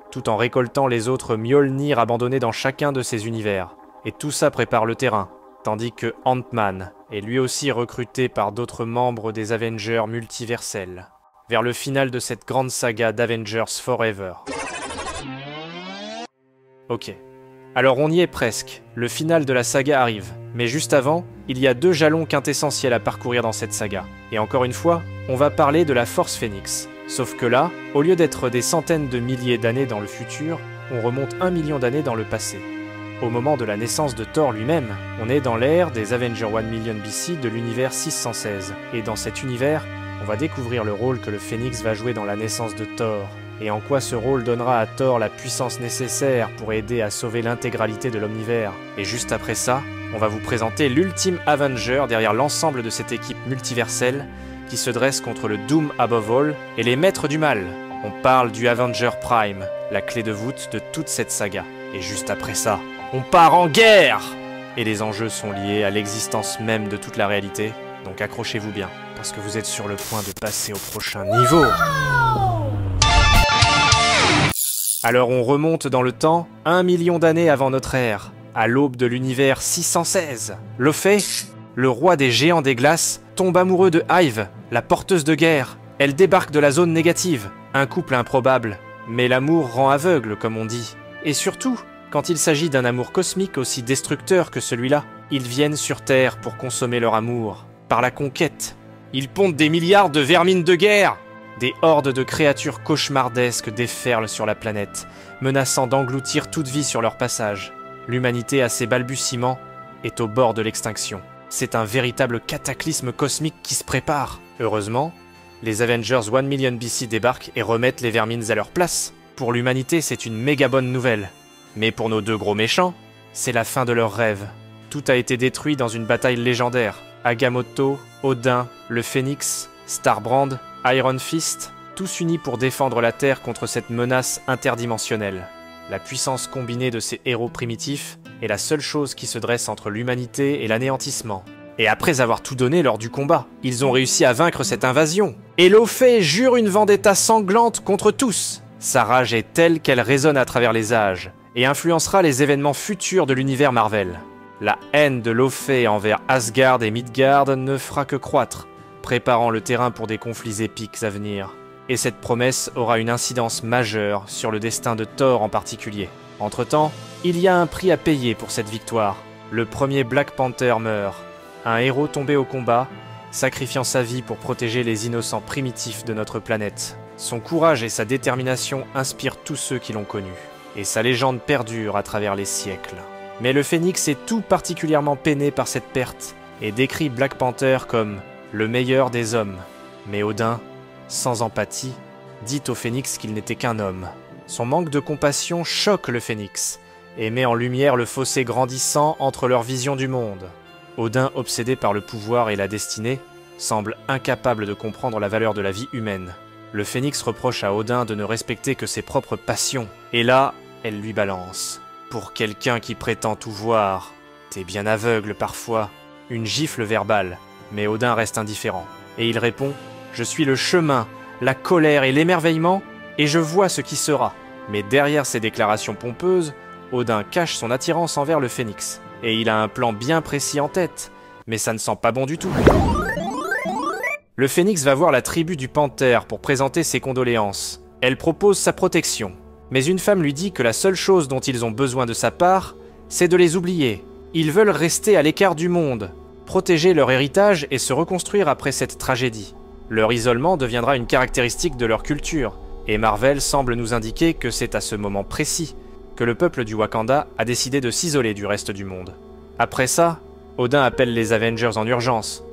tout en récoltant les autres Mjolnir abandonnés dans chacun de ces univers. Et tout ça prépare le terrain, tandis que Ant-Man est lui aussi recruté par d'autres membres des Avengers multiversels, vers le final de cette grande saga d'Avengers Forever. Ok, alors on y est presque, le final de la saga arrive, mais juste avant, il y a 2 jalons quintessentiels à parcourir dans cette saga. Et encore une fois, on va parler de la Force Phoenix. Sauf que là, au lieu d'être des centaines de milliers d'années dans le futur, on remonte 1 million d'années dans le passé. Au moment de la naissance de Thor lui-même, on est dans l'ère des Avengers 1 million BC de l'univers 616. Et dans cet univers, on va découvrir le rôle que le Phénix va jouer dans la naissance de Thor, et en quoi ce rôle donnera à Thor la puissance nécessaire pour aider à sauver l'intégralité de l'omnivers. Et juste après ça, on va vous présenter l'ultime Avenger derrière l'ensemble de cette équipe multiverselle qui se dresse contre le Doom Above All et les maîtres du mal. On parle du Avenger Prime, la clé de voûte de toute cette saga. Et juste après ça, on part en guerre! Et les enjeux sont liés à l'existence même de toute la réalité, donc accrochez-vous bien, parce que vous êtes sur le point de passer au prochain niveau. Alors on remonte dans le temps, 1 million d'années avant notre ère, à l'aube de l'univers 616. Lofé, le roi des géants des glaces, tombe amoureux de Hive, la porteuse de guerre. Elle débarque de la zone négative, un couple improbable. Mais l'amour rend aveugle, comme on dit. Et surtout, quand il s'agit d'un amour cosmique aussi destructeur que celui-là, ils viennent sur Terre pour consommer leur amour, par la conquête. Ils pondent des milliards de vermines de guerre. Des hordes de créatures cauchemardesques déferlent sur la planète, menaçant d'engloutir toute vie sur leur passage. L'humanité, à ses balbutiements, est au bord de l'extinction. C'est un véritable cataclysme cosmique qui se prépare. Heureusement, les Avengers 1 million BC débarquent et remettent les vermines à leur place. Pour l'humanité, c'est une méga bonne nouvelle. Mais pour nos 2 gros méchants, c'est la fin de leur rêve. Tout a été détruit dans une bataille légendaire. Agamotto, Odin, le Phénix, Starbrand, Iron Fist, tous unis pour défendre la Terre contre cette menace interdimensionnelle. La puissance combinée de ces héros primitifs est la seule chose qui se dresse entre l'humanité et l'anéantissement. Et après avoir tout donné lors du combat, ils ont réussi à vaincre cette invasion. Et Lofé jure une vendetta sanglante contre tous. Sa rage est telle qu'elle résonne à travers les âges, et influencera les événements futurs de l'univers Marvel. La haine de Lofé envers Asgard et Midgard ne fera que croître, préparant le terrain pour des conflits épiques à venir. Et cette promesse aura une incidence majeure sur le destin de Thor en particulier. Entre-temps, il y a un prix à payer pour cette victoire. Le premier Black Panther meurt, un héros tombé au combat, sacrifiant sa vie pour protéger les innocents primitifs de notre planète. Son courage et sa détermination inspirent tous ceux qui l'ont connu, et sa légende perdure à travers les siècles. Mais le Phénix est tout particulièrement peiné par cette perte, et décrit Black Panther comme le meilleur des hommes. Mais Odin, sans empathie, dit au Phénix qu'il n'était qu'un homme. Son manque de compassion choque le Phénix, et met en lumière le fossé grandissant entre leurs visions du monde. Odin, obsédé par le pouvoir et la destinée, semble incapable de comprendre la valeur de la vie humaine. Le Phénix reproche à Odin de ne respecter que ses propres passions, et là, elle lui balance. Pour quelqu'un qui prétend tout voir, t'es bien aveugle parfois. une gifle verbale, mais Odin reste indifférent. Et il répond « Je suis le chemin, la colère et l'émerveillement, et je vois ce qui sera. » Mais derrière ces déclarations pompeuses, Odin cache son attirance envers le phénix. Et il a un plan bien précis en tête, mais ça ne sent pas bon du tout. Le phénix va voir la tribu du panthère pour présenter ses condoléances. Elle propose sa protection. Mais une femme lui dit que la seule chose dont ils ont besoin de sa part, c'est de les oublier. Ils veulent rester à l'écart du monde, protéger leur héritage et se reconstruire après cette tragédie. Leur isolement deviendra une caractéristique de leur culture, et Marvel semble nous indiquer que c'est à ce moment précis que le peuple du Wakanda a décidé de s'isoler du reste du monde. Après ça, Odin appelle les Avengers en urgence,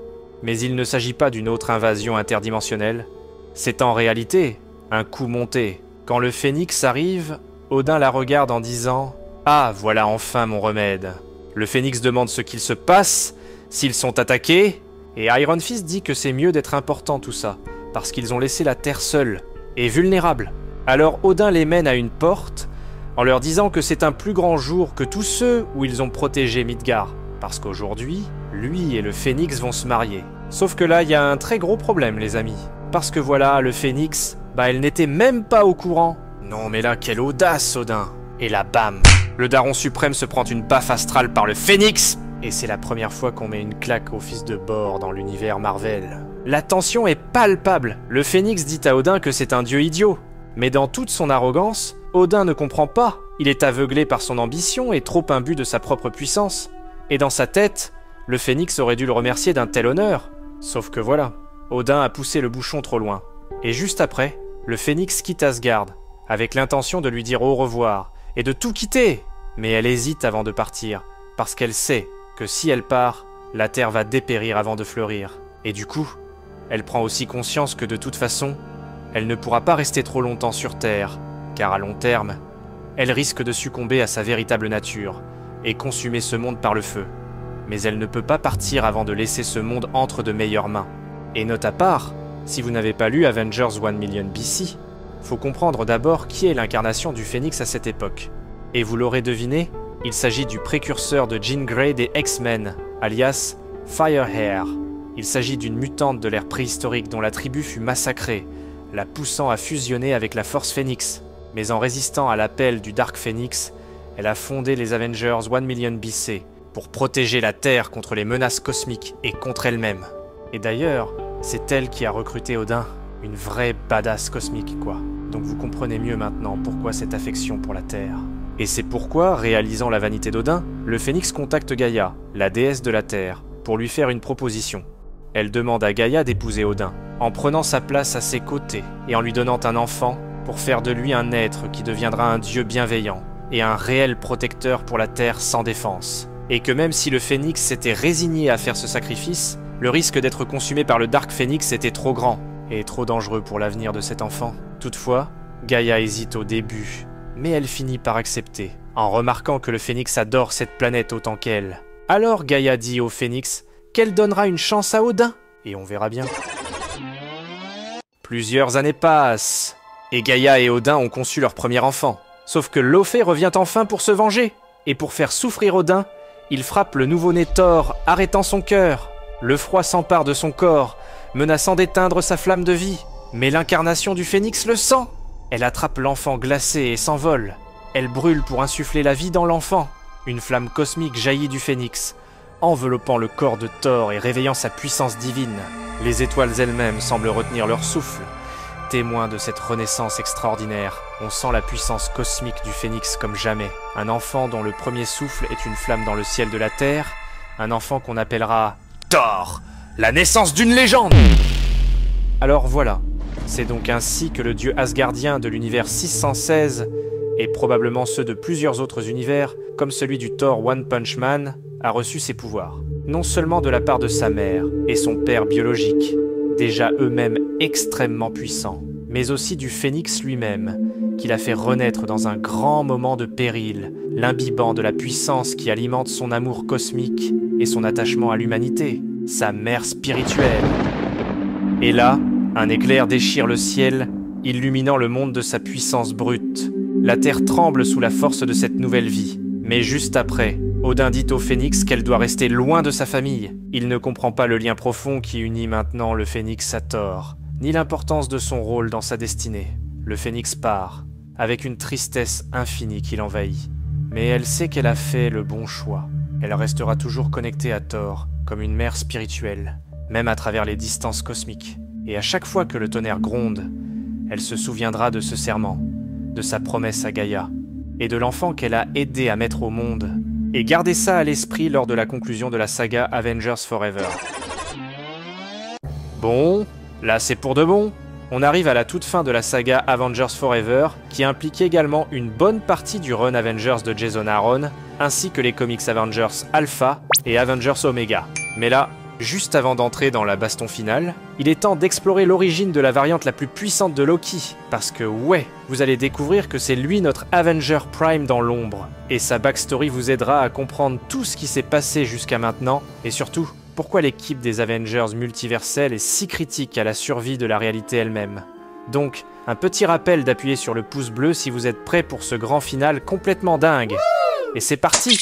mais il ne s'agit pas d'une autre invasion interdimensionnelle, c'est en réalité un coup monté. Quand le phénix arrive, Odin la regarde en disant « Ah, voilà enfin mon remède !» Le phénix demande ce qu'il se passe, s'ils sont attaqués, et Iron Fist dit que c'est mieux d'être important tout ça, parce qu'ils ont laissé la Terre seule et vulnérable. Alors Odin les mène à une porte, en leur disant que c'est un plus grand jour que tous ceux où ils ont protégé Midgard, parce qu'aujourd'hui, lui et le phénix vont se marier. Sauf que là, il y a un très gros problème, les amis. Parce que voilà, le phénix, elle n'était même pas au courant. Non mais là, quelle audace, Odin. Et là, bam, le daron suprême se prend une baffe astrale par le phénix. Et c'est la première fois qu'on met une claque au fils de Bor dans l'univers Marvel. La tension est palpable. Le phénix dit à Odin que c'est un dieu idiot. Mais dans toute son arrogance, Odin ne comprend pas. Il est aveuglé par son ambition et trop imbu de sa propre puissance. Et dans sa tête, le phénix aurait dû le remercier d'un tel honneur. Sauf que voilà, Odin a poussé le bouchon trop loin. Et juste après, le phénix quitte Asgard, avec l'intention de lui dire au revoir, et de tout quitter. Mais elle hésite avant de partir, parce qu'elle sait que si elle part, la terre va dépérir avant de fleurir. Et du coup, elle prend aussi conscience que de toute façon, elle ne pourra pas rester trop longtemps sur Terre, car à long terme, elle risque de succomber à sa véritable nature, et consumer ce monde par le feu. Mais elle ne peut pas partir avant de laisser ce monde entre de meilleures mains. Et note à part, si vous n'avez pas lu Avengers 1 Million BC, faut comprendre d'abord qui est l'incarnation du phénix à cette époque. Et vous l'aurez deviné, il s'agit du précurseur de Jean Grey des X-Men, alias Firehair. Il s'agit d'une mutante de l'ère préhistorique dont la tribu fut massacrée, la poussant à fusionner avec la Force Phoenix. Mais en résistant à l'appel du Dark Phoenix, elle a fondé les Avengers 1 Million BC pour protéger la Terre contre les menaces cosmiques et contre elle-même. Et d'ailleurs, c'est elle qui a recruté Odin, une vraie badass cosmique quoi. Donc vous comprenez mieux maintenant pourquoi cette affection pour la Terre. Et c'est pourquoi, réalisant la vanité d'Odin, le phénix contacte Gaïa, la déesse de la Terre, pour lui faire une proposition. Elle demande à Gaïa d'épouser Odin, en prenant sa place à ses côtés et en lui donnant un enfant pour faire de lui un être qui deviendra un dieu bienveillant et un réel protecteur pour la Terre sans défense. Et que même si le phénix s'était résigné à faire ce sacrifice, le risque d'être consumé par le Dark Phoenix était trop grand et trop dangereux pour l'avenir de cet enfant. Toutefois, Gaïa hésite au début, mais elle finit par accepter, en remarquant que le phénix adore cette planète autant qu'elle. Alors Gaïa dit au phénix qu'elle donnera une chance à Odin, et on verra bien. Plusieurs années passent, et Gaïa et Odin ont conçu leur premier enfant. Sauf que Lofé revient enfin pour se venger, et pour faire souffrir Odin, il frappe le nouveau-né Thor, arrêtant son cœur. Le froid s'empare de son corps, menaçant d'éteindre sa flamme de vie. Mais l'incarnation du phénix le sent. Elle attrape l'enfant glacé et s'envole. Elle brûle pour insuffler la vie dans l'enfant. Une flamme cosmique jaillit du phénix, enveloppant le corps de Thor et réveillant sa puissance divine. Les étoiles elles-mêmes semblent retenir leur souffle, témoin de cette renaissance extraordinaire. On sent la puissance cosmique du phénix comme jamais. Un enfant dont le premier souffle est une flamme dans le ciel de la Terre, un enfant qu'on appellera Thor, la naissance d'une légende. Alors voilà, c'est donc ainsi que le dieu asgardien de l'univers 616, et probablement ceux de plusieurs autres univers, comme celui du Thor One Punch Man, a reçu ses pouvoirs. Non seulement de la part de sa mère et son père biologique, déjà eux-mêmes extrêmement puissants, mais aussi du phénix lui-même, qu'il a fait renaître dans un grand moment de péril, l'imbibant de la puissance qui alimente son amour cosmique et son attachement à l'humanité, sa mère spirituelle. Et là, un éclair déchire le ciel, illuminant le monde de sa puissance brute. La terre tremble sous la force de cette nouvelle vie. Mais juste après, Odin dit au Phénix qu'elle doit rester loin de sa famille. Il ne comprend pas le lien profond qui unit maintenant le Phénix à Thor, ni l'importance de son rôle dans sa destinée. Le Phénix part, avec une tristesse infinie qui l'envahit. Mais elle sait qu'elle a fait le bon choix. Elle restera toujours connectée à Thor, comme une mère spirituelle, même à travers les distances cosmiques. Et à chaque fois que le tonnerre gronde, elle se souviendra de ce serment, de sa promesse à Gaïa, et de l'enfant qu'elle a aidé à mettre au monde. Et gardez ça à l'esprit lors de la conclusion de la saga Avengers Forever. Bon, là c'est pour de bon. On arrive à la toute fin de la saga Avengers Forever, qui implique également une bonne partie du run Avengers de Jason Aaron, ainsi que les comics Avengers Alpha et Avengers Omega. Mais là, juste avant d'entrer dans la baston finale, il est temps d'explorer l'origine de la variante la plus puissante de Loki, parce que ouais, vous allez découvrir que c'est lui notre Avenger Prime dans l'ombre, et sa backstory vous aidera à comprendre tout ce qui s'est passé jusqu'à maintenant, et surtout, pourquoi l'équipe des Avengers multiversels est si critique à la survie de la réalité elle-même. Donc, un petit rappel d'appuyer sur le pouce bleu si vous êtes prêts pour ce grand final complètement dingue. Et c'est parti!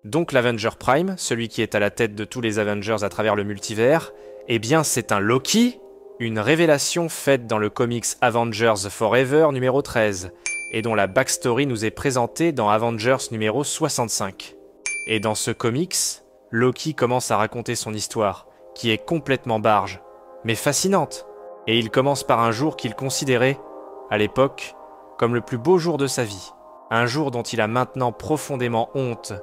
Donc l'Avenger Prime, celui qui est à la tête de tous les Avengers à travers le multivers, eh bien c'est un Loki, une révélation faite dans le comics Avengers Forever numéro 13, et dont la backstory nous est présentée dans Avengers numéro 65. Et dans ce comics, Loki commence à raconter son histoire, qui est complètement barge, mais fascinante. Et il commence par un jour qu'il considérait, à l'époque, comme le plus beau jour de sa vie. Un jour dont il a maintenant profondément honte,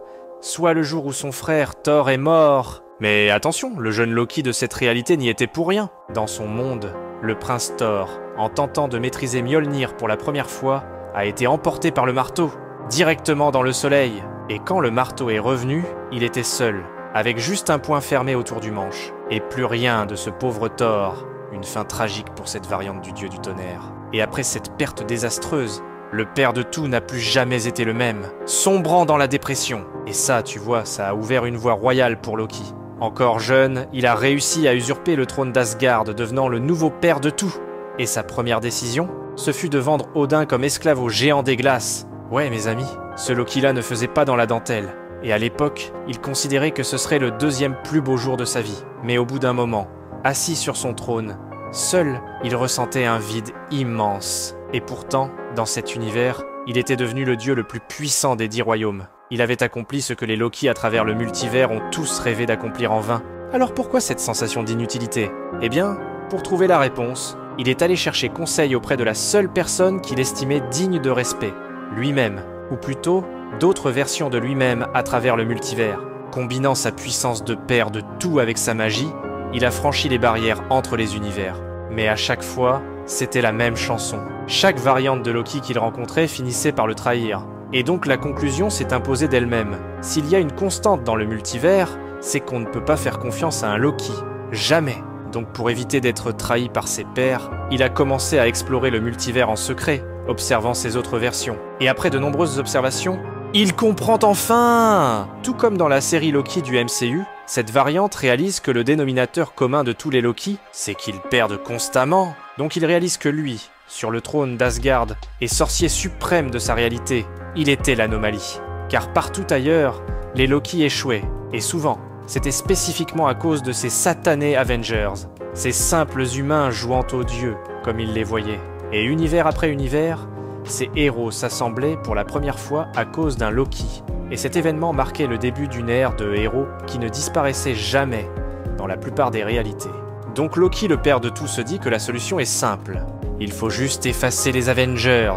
soit le jour où son frère Thor est mort. Mais attention, le jeune Loki de cette réalité n'y était pour rien. Dans son monde, le prince Thor, en tentant de maîtriser Mjolnir pour la première fois, a été emporté par le marteau, directement dans le soleil. Et quand le marteau est revenu, il était seul, avec juste un point fermé autour du manche. Et plus rien de ce pauvre Thor. Une fin tragique pour cette variante du dieu du tonnerre. Et après cette perte désastreuse, le père de tout n'a plus jamais été le même, sombrant dans la dépression. Et ça, tu vois, ça a ouvert une voie royale pour Loki. Encore jeune, il a réussi à usurper le trône d'Asgard, devenant le nouveau père de tout. Et sa première décision, ce fut de vendre Odin comme esclave aux géants des glaces. Ouais, mes amis, ce Loki-là ne faisait pas dans la dentelle. Et à l'époque, il considérait que ce serait le deuxième plus beau jour de sa vie. Mais au bout d'un moment, assis sur son trône, seul, il ressentait un vide immense. Et pourtant, dans cet univers, il était devenu le dieu le plus puissant des 10 royaumes. Il avait accompli ce que les Loki à travers le multivers ont tous rêvé d'accomplir en vain. Alors pourquoi cette sensation d'inutilité? Eh bien, pour trouver la réponse, il est allé chercher conseil auprès de la seule personne qu'il estimait digne de respect, lui-même, ou plutôt, d'autres versions de lui-même à travers le multivers. Combinant sa puissance de père de tout avec sa magie, il a franchi les barrières entre les univers. Mais à chaque fois, c'était la même chanson. Chaque variante de Loki qu'il rencontrait finissait par le trahir. Et donc la conclusion s'est imposée d'elle-même. S'il y a une constante dans le multivers, c'est qu'on ne peut pas faire confiance à un Loki. Jamais. Donc pour éviter d'être trahi par ses pairs, il a commencé à explorer le multivers en secret, observant ses autres versions. Et après de nombreuses observations, il comprend enfin! Tout comme dans la série Loki du MCU, cette variante réalise que le dénominateur commun de tous les Loki, c'est qu'ils perdent constamment. Donc il réalise que lui, sur le trône d'Asgard, est sorcier suprême de sa réalité. Il était l'anomalie. Car partout ailleurs, les Loki échouaient. Et souvent, c'était spécifiquement à cause de ces satanés Avengers. Ces simples humains jouant aux dieux, comme il les voyait. Et univers après univers, ces héros s'assemblaient pour la première fois à cause d'un Loki. Et cet événement marquait le début d'une ère de héros qui ne disparaissait jamais dans la plupart des réalités. Donc Loki, le père de tout, se dit que la solution est simple. Il faut juste effacer les Avengers.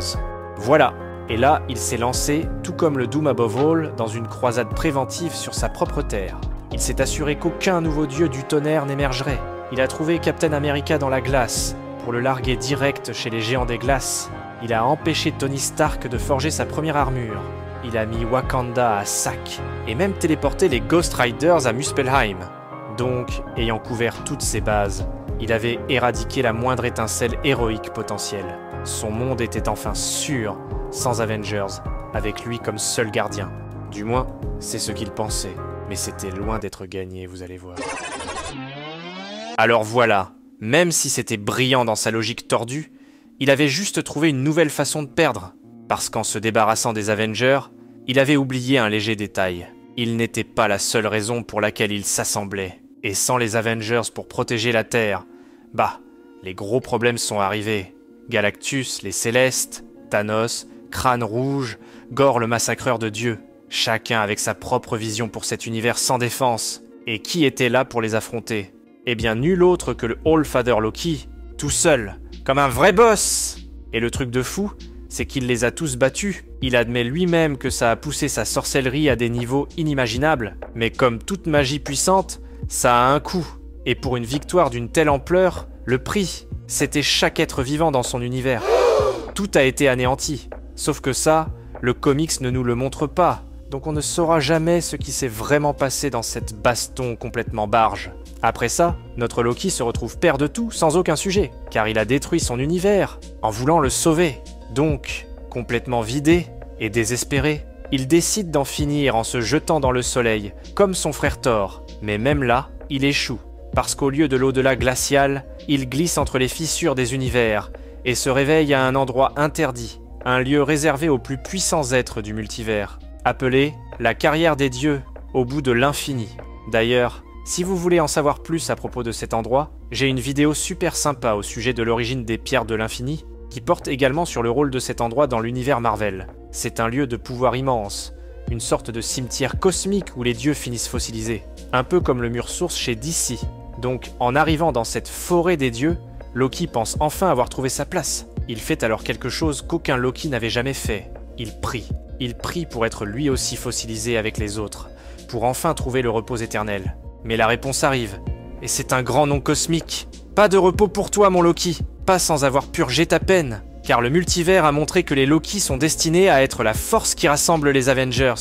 Voilà. Et là, il s'est lancé, tout comme le Doom Above All, dans une croisade préventive sur sa propre terre. Il s'est assuré qu'aucun nouveau dieu du tonnerre n'émergerait. Il a trouvé Captain America dans la glace, pour le larguer direct chez les géants des glaces. Il a empêché Tony Stark de forger sa première armure. Il a mis Wakanda à sac, et même téléporté les Ghost Riders à Muspelheim. Donc, ayant couvert toutes ses bases, il avait éradiqué la moindre étincelle héroïque potentielle. Son monde était enfin sûr, sans Avengers, avec lui comme seul gardien. Du moins, c'est ce qu'il pensait, mais c'était loin d'être gagné, vous allez voir. Alors voilà, même si c'était brillant dans sa logique tordue, il avait juste trouvé une nouvelle façon de perdre. Parce qu'en se débarrassant des Avengers, il avait oublié un léger détail. Il n'était pas la seule raison pour laquelle il s'assemblait. Et sans les Avengers pour protéger la Terre, les gros problèmes sont arrivés. Galactus, les Célestes, Thanos, Crâne Rouge, Gore le massacreur de Dieu. Chacun avec sa propre vision pour cet univers sans défense. Et qui était là pour les affronter? Eh bien nul autre que le All-Father Loki, tout seul, comme un vrai boss. Et le truc de fou, c'est qu'il les a tous battus. Il admet lui-même que ça a poussé sa sorcellerie à des niveaux inimaginables. Mais comme toute magie puissante, ça a un coût. Et pour une victoire d'une telle ampleur, le prix, c'était chaque être vivant dans son univers. Tout a été anéanti. Sauf que ça, le comics ne nous le montre pas. Donc on ne saura jamais ce qui s'est vraiment passé dans cette baston complètement barge. Après ça, notre Loki se retrouve père de tout sans aucun sujet, car il a détruit son univers en voulant le sauver. Donc, complètement vidé et désespéré, il décide d'en finir en se jetant dans le soleil, comme son frère Thor. Mais même là, il échoue, parce qu'au lieu de l'au-delà glacial, il glisse entre les fissures des univers et se réveille à un endroit interdit, un lieu réservé aux plus puissants êtres du multivers, appelé la carrière des dieux, au bout de l'infini. D'ailleurs, si vous voulez en savoir plus à propos de cet endroit, j'ai une vidéo super sympa au sujet de l'origine des pierres de l'infini, qui porte également sur le rôle de cet endroit dans l'univers Marvel. C'est un lieu de pouvoir immense, une sorte de cimetière cosmique où les dieux finissent fossilisés, un peu comme le mur source chez DC. Donc, en arrivant dans cette forêt des dieux, Loki pense enfin avoir trouvé sa place. Il fait alors quelque chose qu'aucun Loki n'avait jamais fait. Il prie. Il prie pour être lui aussi fossilisé avec les autres, pour enfin trouver le repos éternel. Mais la réponse arrive, et c'est un grand nom cosmique. Pas de repos pour toi, mon Loki, pas sans avoir purgé ta peine, car le multivers a montré que les Loki sont destinés à être la force qui rassemble les Avengers.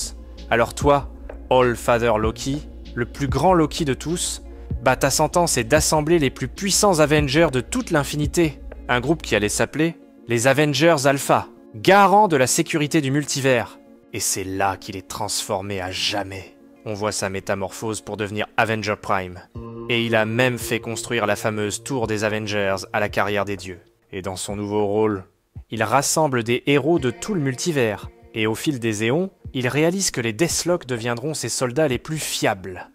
Alors toi, All-Father Loki, le plus grand Loki de tous, ta sentence est d'assembler les plus puissants Avengers de toute l'infinité. Un groupe qui allait s'appeler les Avengers Alpha, garant de la sécurité du multivers. Et c'est là qu'il est transformé à jamais. On voit sa métamorphose pour devenir Avenger Prime. Et il a même fait construire la fameuse tour des Avengers à la carrière des dieux. Et dans son nouveau rôle, il rassemble des héros de tout le multivers. Et au fil des éons, il réalise que les Deathlock deviendront ses soldats les plus fiables.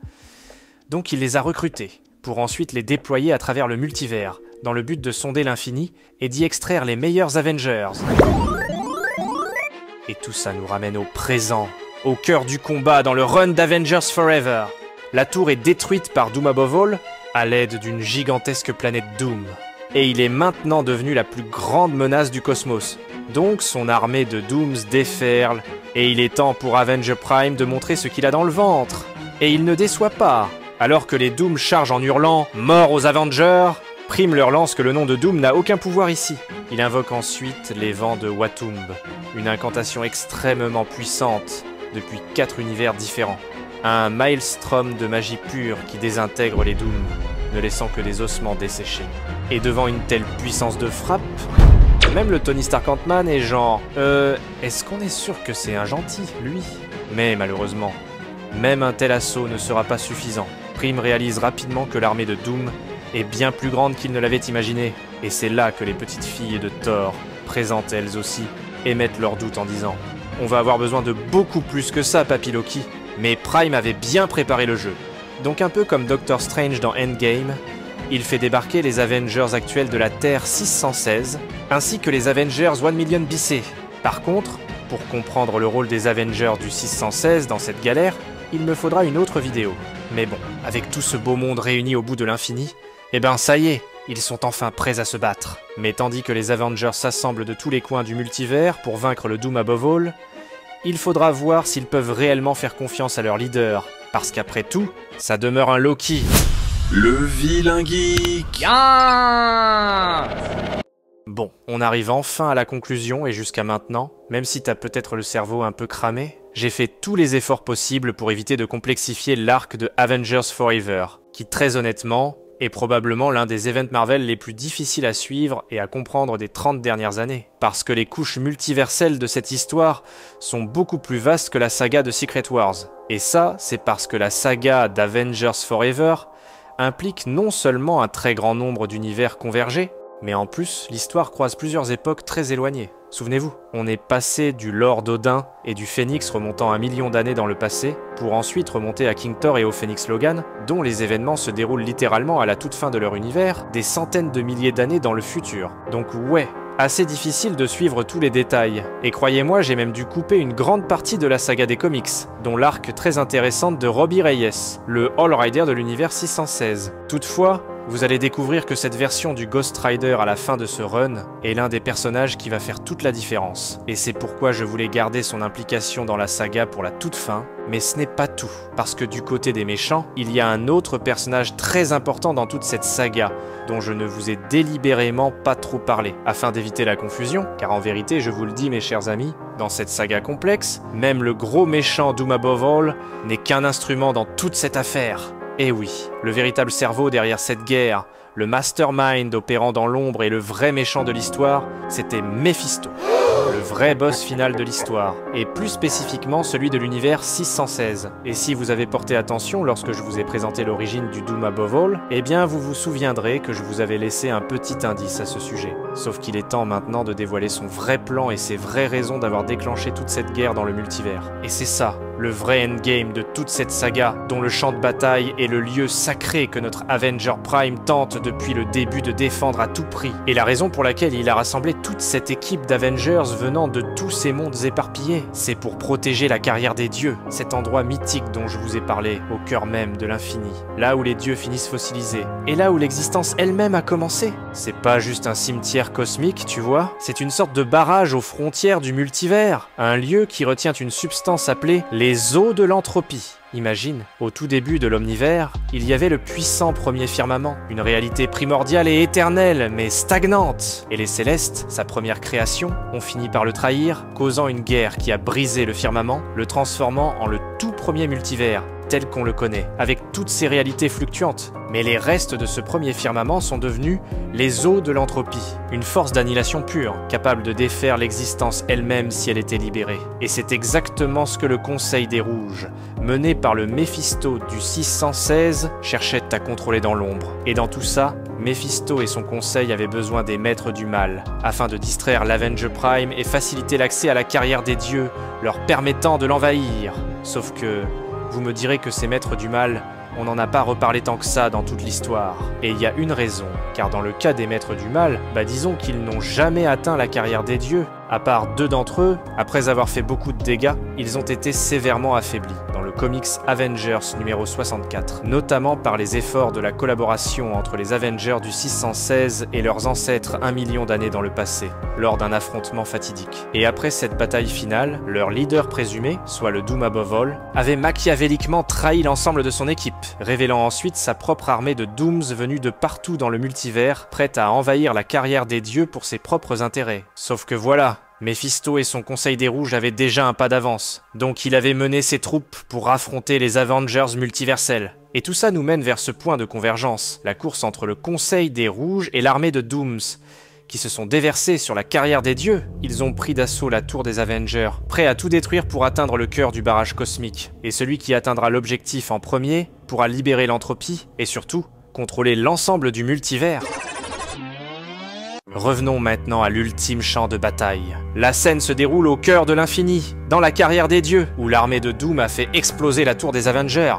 Donc il les a recrutés, pour ensuite les déployer à travers le multivers, dans le but de sonder l'infini et d'y extraire les meilleurs Avengers. Et tout ça nous ramène au présent, au cœur du combat dans le run d'Avengers Forever. La tour est détruite par Doom Above All à l'aide d'une gigantesque planète Doom. Et il est maintenant devenu la plus grande menace du cosmos. Donc son armée de Dooms déferle, et il est temps pour Avenger Prime de montrer ce qu'il a dans le ventre. Et il ne déçoit pas. Alors que les Dooms chargent en hurlant « Mort aux Avengers !», Prime leur lance que le nom de Doom n'a aucun pouvoir ici. Il invoque ensuite les vents de Watumb, une incantation extrêmement puissante depuis 4 univers différents. Un maelstrom de magie pure qui désintègre les Dooms, ne laissant que des ossements desséchés. Et devant une telle puissance de frappe, même le Tony Stark Ant-Man est genre est-ce qu'on est sûr que c'est un gentil, lui? Mais malheureusement, même un tel assaut ne sera pas suffisant. Prime réalise rapidement que l'armée de Doom est bien plus grande qu'il ne l'avait imaginé. Et c'est là que les petites filles de Thor, présentes elles aussi, émettent leurs doutes en disant « On va avoir besoin de beaucoup plus que ça, Papy Loki ». Mais Prime avait bien préparé le jeu. Donc un peu comme Doctor Strange dans Endgame, il fait débarquer les Avengers actuels de la Terre 616, ainsi que les Avengers 1 Million BC. Par contre, pour comprendre le rôle des Avengers du 616 dans cette galère, il me faudra une autre vidéo. Mais bon, avec tout ce beau monde réuni au bout de l'infini, ça y est, ils sont enfin prêts à se battre. Mais tandis que les Avengers s'assemblent de tous les coins du multivers pour vaincre le Doom Above All, il faudra voir s'ils peuvent réellement faire confiance à leur leader, parce qu'après tout, ça demeure un Loki. Le vilain geek. Bon, on arrive enfin à la conclusion et jusqu'à maintenant, même si t'as peut-être le cerveau un peu cramé, j'ai fait tous les efforts possibles pour éviter de complexifier l'arc de Avengers Forever, qui très honnêtement est probablement l'un des events Marvel les plus difficiles à suivre et à comprendre des 30 dernières années, parce que les couches multiverselles de cette histoire sont beaucoup plus vastes que la saga de Secret Wars. Et ça, c'est parce que la saga d'Avengers Forever implique non seulement un très grand nombre d'univers convergés, Mais en plus, l'histoire croise plusieurs époques très éloignées. Souvenez-vous, on est passé du lore d'Odin et du Phénix remontant 1 million d'années dans le passé, pour ensuite remonter à King Thor et au Phénix Logan, dont les événements se déroulent littéralement à la toute fin de leur univers, des centaines de milliers d'années dans le futur. Donc ouais, assez difficile de suivre tous les détails. Et croyez-moi, j'ai même dû couper une grande partie de la saga des comics, dont l'arc très intéressante de Robbie Reyes, le All Rider de l'univers 616. Toutefois, vous allez découvrir que cette version du Ghost Rider à la fin de ce run est l'un des personnages qui va faire toute la différence. Et c'est pourquoi je voulais garder son implication dans la saga pour la toute fin, mais ce n'est pas tout. Parce que du côté des méchants, il y a un autre personnage très important dans toute cette saga, dont je ne vous ai délibérément pas trop parlé, afin d'éviter la confusion, car en vérité, je vous le dis mes chers amis, dans cette saga complexe, même le gros méchant Doom Above All n'est qu'un instrument dans toute cette affaire. Et oui, le véritable cerveau derrière cette guerre, le mastermind opérant dans l'ombre et le vrai méchant de l'histoire, c'était Mephisto, le vrai boss final de l'histoire, et plus spécifiquement celui de l'univers 616. Et si vous avez porté attention lorsque je vous ai présenté l'origine du Doom Above All, eh bien vous vous souviendrez que je vous avais laissé un petit indice à ce sujet. Sauf qu'il est temps maintenant de dévoiler son vrai plan et ses vraies raisons d'avoir déclenché toute cette guerre dans le multivers. Et c'est ça, le vrai endgame de toute cette saga, dont le champ de bataille est le lieu sacré que notre Avenger Prime tente depuis le début de défendre à tout prix, et la raison pour laquelle il a rassemblé toute cette équipe d'Avengers venant de tous ces mondes éparpillés, c'est pour protéger la carrière des dieux, cet endroit mythique dont je vous ai parlé, au cœur même de l'infini, là où les dieux finissent fossilisés, et là où l'existence elle-même a commencé. C'est pas juste un cimetière cosmique, tu vois, c'est une sorte de barrage aux frontières du multivers, un lieu qui retient une substance appelée les eaux de l'entropie. Imagine, au tout début de l'omnivers, il y avait le puissant premier firmament, une réalité primordiale et éternelle, mais stagnante. Et les Célestes, sa première création, ont fini par le trahir, causant une guerre qui a brisé le firmament, le transformant en le tout premier multivers, tel qu'on le connaît, avec toutes ses réalités fluctuantes. Mais les restes de ce premier firmament sont devenus les eaux de l'entropie, une force d'annihilation pure, capable de défaire l'existence elle-même si elle était libérée. Et c'est exactement ce que le Conseil des Rouges, mené par le Mephisto du 616, cherchait à contrôler dans l'ombre. Et dans tout ça, Mephisto et son conseil avaient besoin des maîtres du mal, afin de distraire l'Avenger Prime et faciliter l'accès à la carrière des dieux, leur permettant de l'envahir. Sauf que, vous me direz que ces maîtres du mal, on n'en a pas reparlé tant que ça dans toute l'histoire. Et il y a une raison, car dans le cas des maîtres du mal, disons qu'ils n'ont jamais atteint la carrière des dieux. À part 2 d'entre eux, après avoir fait beaucoup de dégâts, ils ont été sévèrement affaiblis dans le comics Avengers numéro 64, notamment par les efforts de la collaboration entre les Avengers du 616 et leurs ancêtres 1 million d'années dans le passé, lors d'un affrontement fatidique. Et après cette bataille finale, leur leader présumé, soit le Doom Above All, avait machiavéliquement trahi l'ensemble de son équipe, révélant ensuite sa propre armée de Dooms venus de partout dans le multivers, prête à envahir la carrière des dieux pour ses propres intérêts. Sauf que voilà, Mephisto et son Conseil des Rouges avaient déjà un pas d'avance, donc il avait mené ses troupes pour affronter les Avengers multiversels. Et tout ça nous mène vers ce point de convergence, la course entre le Conseil des Rouges et l'armée de Dooms, qui se sont déversés sur la carrière des dieux. Ils ont pris d'assaut la tour des Avengers, prêts à tout détruire pour atteindre le cœur du barrage cosmique. Et celui qui atteindra l'objectif en premier pourra libérer l'entropie, et surtout, contrôler l'ensemble du multivers. Revenons maintenant à l'ultime champ de bataille. La scène se déroule au cœur de l'infini, dans la carrière des dieux, où l'armée de Doom a fait exploser la tour des Avengers.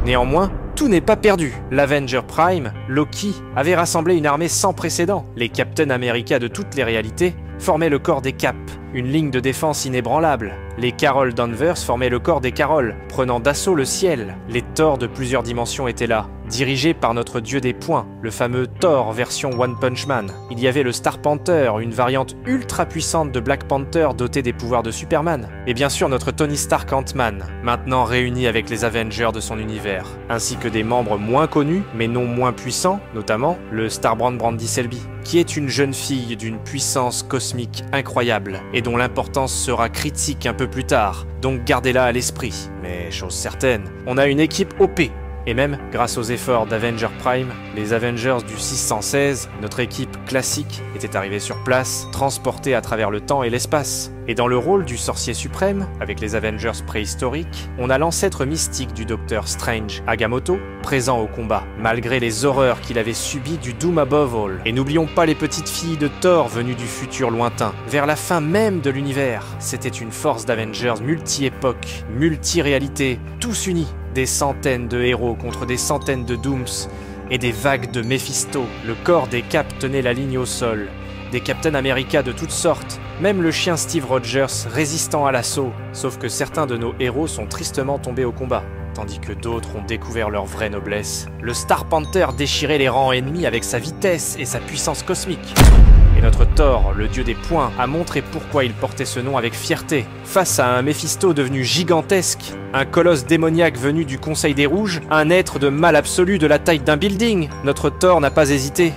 Néanmoins, tout n'est pas perdu. L'Avenger Prime, Loki, avait rassemblé une armée sans précédent. Les Captain America de toutes les réalités formaient le corps des Cap, une ligne de défense inébranlable. Les Carol Danvers formaient le corps des Carol, prenant d'assaut le ciel. Les Thor de plusieurs dimensions étaient là, dirigés par notre dieu des poings, le fameux Thor version One Punch Man. Il y avait le Star Panther, une variante ultra puissante de Black Panther dotée des pouvoirs de Superman. Et bien sûr notre Tony Stark Ant-Man, maintenant réuni avec les Avengers de son univers, ainsi que des membres moins connus, mais non moins puissants, notamment le Starbrand Brandy Selby, qui est une jeune fille d'une puissance cosmique incroyable, et dont l'importance sera critique un peu plus tard, donc gardez-la à l'esprit. Mais chose certaine, on a une équipe OP, Et même, grâce aux efforts d'Avenger Prime, les Avengers du 616, notre équipe classique, étaient arrivés sur place, transportés à travers le temps et l'espace. Et dans le rôle du sorcier suprême, avec les Avengers préhistoriques, on a l'ancêtre mystique du Docteur Strange, Agamotto, présent au combat, malgré les horreurs qu'il avait subies du Doom Above All. Et n'oublions pas les petites filles de Thor venues du futur lointain. Vers la fin même de l'univers, c'était une force d'Avengers multi-époque, multi-réalité, tous unis. Des centaines de héros contre des centaines de Dooms, et des vagues de Mephisto. Le corps des Caps tenait la ligne au sol. Des Captain America de toutes sortes, même le chien Steve Rogers résistant à l'assaut, sauf que certains de nos héros sont tristement tombés au combat, tandis que d'autres ont découvert leur vraie noblesse. Le Star Panther déchirait les rangs ennemis avec sa vitesse et sa puissance cosmique. Et notre Thor, le dieu des poings, a montré pourquoi il portait ce nom avec fierté. Face à un Méphisto devenu gigantesque, un colosse démoniaque venu du Conseil des Rouges, un être de mal absolu de la taille d'un building, notre Thor n'a pas hésité.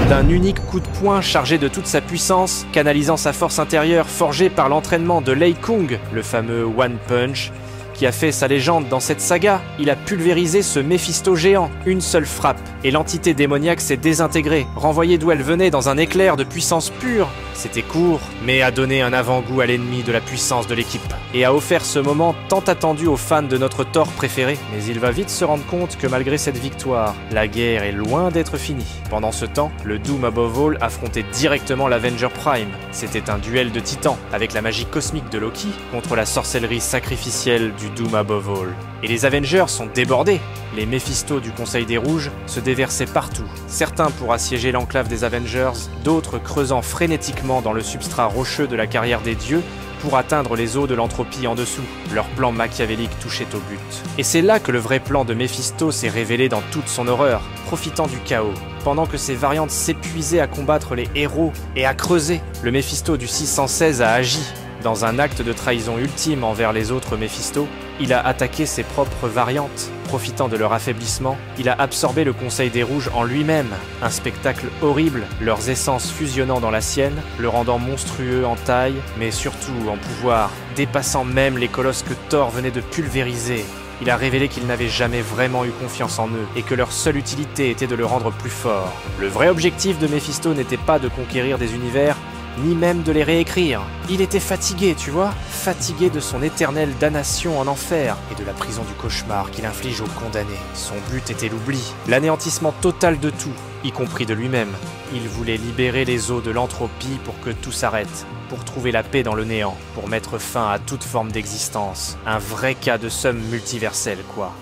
D'un unique coup de poing chargé de toute sa puissance, canalisant sa force intérieure forgée par l'entraînement de Lei Kung, le fameux One Punch, qui a fait sa légende dans cette saga, il a pulvérisé ce Méphisto géant, une seule frappe, et l'entité démoniaque s'est désintégrée, renvoyée d'où elle venait dans un éclair de puissance pure. C'était court, mais a donné un avant-goût à l'ennemi de la puissance de l'équipe, et a offert ce moment tant attendu aux fans de notre Thor préféré. Mais il va vite se rendre compte que malgré cette victoire, la guerre est loin d'être finie. Pendant ce temps, le Doom Above All affrontait directement l'Avenger Prime. C'était un duel de titans, avec la magie cosmique de Loki contre la sorcellerie sacrificielle du Doom Above All. Et les Avengers sont débordés. Les Méphisto du Conseil des Rouges se déversaient partout. Certains pour assiéger l'enclave des Avengers, d'autres creusant frénétiquement dans le substrat rocheux de la carrière des dieux pour atteindre les eaux de l'entropie en dessous. Leur plan machiavélique touchait au but. Et c'est là que le vrai plan de Méphisto s'est révélé dans toute son horreur, profitant du chaos. Pendant que ses variantes s'épuisaient à combattre les héros et à creuser, le Méphisto du 616 a agi. Dans un acte de trahison ultime envers les autres Méphisto, il a attaqué ses propres variantes. Profitant de leur affaiblissement, il a absorbé le Conseil des Rouges en lui-même. Un spectacle horrible, leurs essences fusionnant dans la sienne, le rendant monstrueux en taille, mais surtout en pouvoir, dépassant même les colosses que Thor venait de pulvériser. Il a révélé qu'ils n'avaient jamais vraiment eu confiance en eux, et que leur seule utilité était de le rendre plus fort. Le vrai objectif de Méphisto n'était pas de conquérir des univers, ni même de les réécrire. Il était fatigué, tu vois, fatigué de son éternelle damnation en enfer et de la prison du cauchemar qu'il inflige aux condamnés. Son but était l'oubli, l'anéantissement total de tout, y compris de lui-même. Il voulait libérer les eaux de l'entropie pour que tout s'arrête, pour trouver la paix dans le néant, pour mettre fin à toute forme d'existence. Un vrai cas de somme multiverselle, quoi.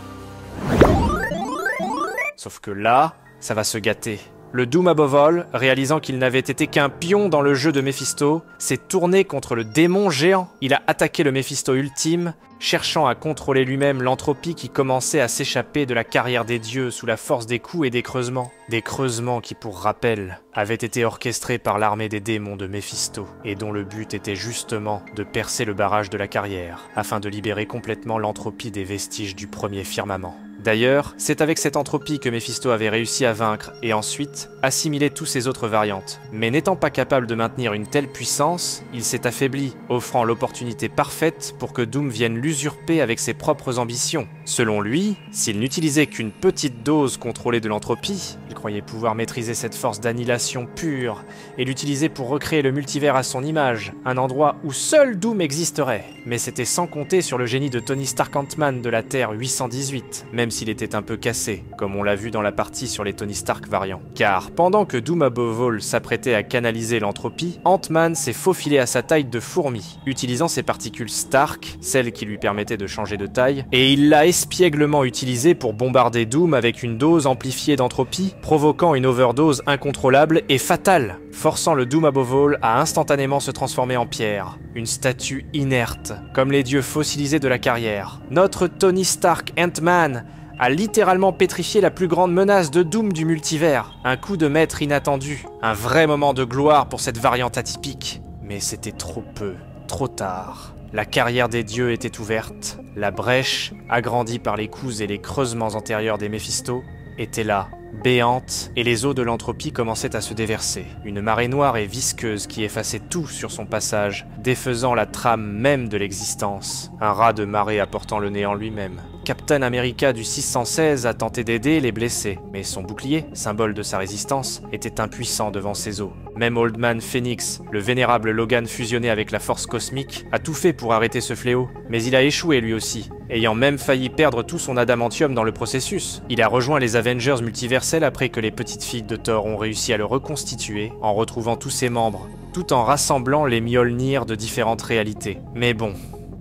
Sauf que là, ça va se gâter. Le Doom Above All, réalisant qu'il n'avait été qu'un pion dans le jeu de Méphisto, s'est tourné contre le démon géant. Il a attaqué le Méphisto ultime, cherchant à contrôler lui-même l'entropie qui commençait à s'échapper de la carrière des dieux sous la force des coups et des creusements. Des creusements qui, pour rappel, avaient été orchestrés par l'armée des démons de Méphisto, et dont le but était justement de percer le barrage de la carrière, afin de libérer complètement l'entropie des vestiges du premier firmament. D'ailleurs, c'est avec cette entropie que Méphisto avait réussi à vaincre et ensuite assimiler tous ses autres variantes. Mais n'étant pas capable de maintenir une telle puissance, il s'est affaibli, offrant l'opportunité parfaite pour que Doom vienne l'usurper avec ses propres ambitions. Selon lui, s'il n'utilisait qu'une petite dose contrôlée de l'entropie, il croyait pouvoir maîtriser cette force d'annihilation pure et l'utiliser pour recréer le multivers à son image, un endroit où seul Doom existerait. Mais c'était sans compter sur le génie de Tony Stark Ant-Man de la Terre 818, même s'il était un peu cassé, comme on l'a vu dans la partie sur les Tony Stark variants. Car pendant que Doom Above All s'apprêtait à canaliser l'entropie, Ant-Man s'est faufilé à sa taille de fourmi, utilisant ses particules Stark, celles qui lui permettaient de changer de taille, et il l'a espièglement utilisé pour bombarder Doom avec une dose amplifiée d'entropie, provoquant une overdose incontrôlable et fatale, forçant le Doom Above All à instantanément se transformer en pierre, une statue inerte, comme les dieux fossilisés de la carrière. Notre Tony Stark Ant-Man a littéralement pétrifié la plus grande menace de Doom du multivers. Un coup de maître inattendu, un vrai moment de gloire pour cette variante atypique. Mais c'était trop peu, trop tard. La carrière des dieux était ouverte, la brèche, agrandie par les coups et les creusements antérieurs des Méphisto, était là, béante, et les eaux de l'entropie commençaient à se déverser. Une marée noire et visqueuse qui effaçait tout sur son passage, défaisant la trame même de l'existence. Un raz de marée apportant le néant lui-même. Captain America du 616 a tenté d'aider les blessés, mais son bouclier, symbole de sa résistance, était impuissant devant ces eaux. Même Old Man Phoenix, le vénérable Logan fusionné avec la force cosmique, a tout fait pour arrêter ce fléau, mais il a échoué lui aussi, ayant même failli perdre tout son adamantium dans le processus. Il a rejoint les Avengers multiversels après que les petites filles de Thor ont réussi à le reconstituer, en retrouvant tous ses membres, tout en rassemblant les Mjolnir de différentes réalités. Mais bon,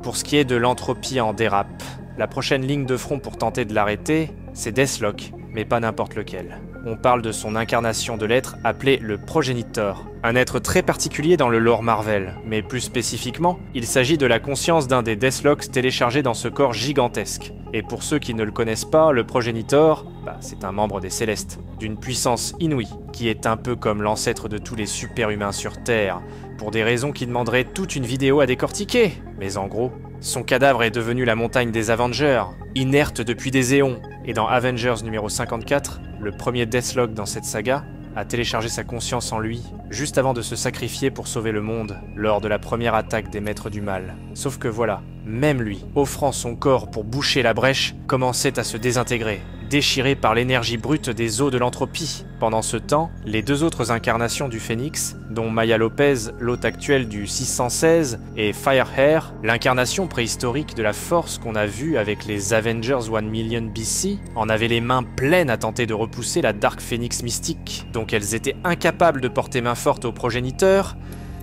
pour ce qui est de l'entropie en dérape, la prochaine ligne de front pour tenter de l'arrêter, c'est Deathlock, mais pas n'importe lequel. On parle de son incarnation de l'être appelé le Progenitor, un être très particulier dans le lore Marvel, mais plus spécifiquement, il s'agit de la conscience d'un des Deathlocks téléchargés dans ce corps gigantesque. Et pour ceux qui ne le connaissent pas, le Progenitor, c'est un membre des Célestes, d'une puissance inouïe, qui est un peu comme l'ancêtre de tous les super-humains sur Terre, pour des raisons qui demanderaient toute une vidéo à décortiquer. Mais en gros, son cadavre est devenu la montagne des Avengers, inerte depuis des éons, et dans Avengers numéro 54, le premier Deathlock dans cette saga, a téléchargé sa conscience en lui, juste avant de se sacrifier pour sauver le monde, lors de la première attaque des Maîtres du Mal. Sauf que voilà, même lui, offrant son corps pour boucher la brèche, commençait à se désintégrer, déchiré par l'énergie brute des eaux de l'entropie. Pendant ce temps, les deux autres incarnations du Phénix, dont Maya Lopez, l'hôte actuel du 616, et Firehair, l'incarnation préhistorique de la Force qu'on a vue avec les Avengers 1 Million BC, en avaient les mains pleines à tenter de repousser la Dark Phoenix mystique, donc elles étaient incapables de porter main forte au progéniteur,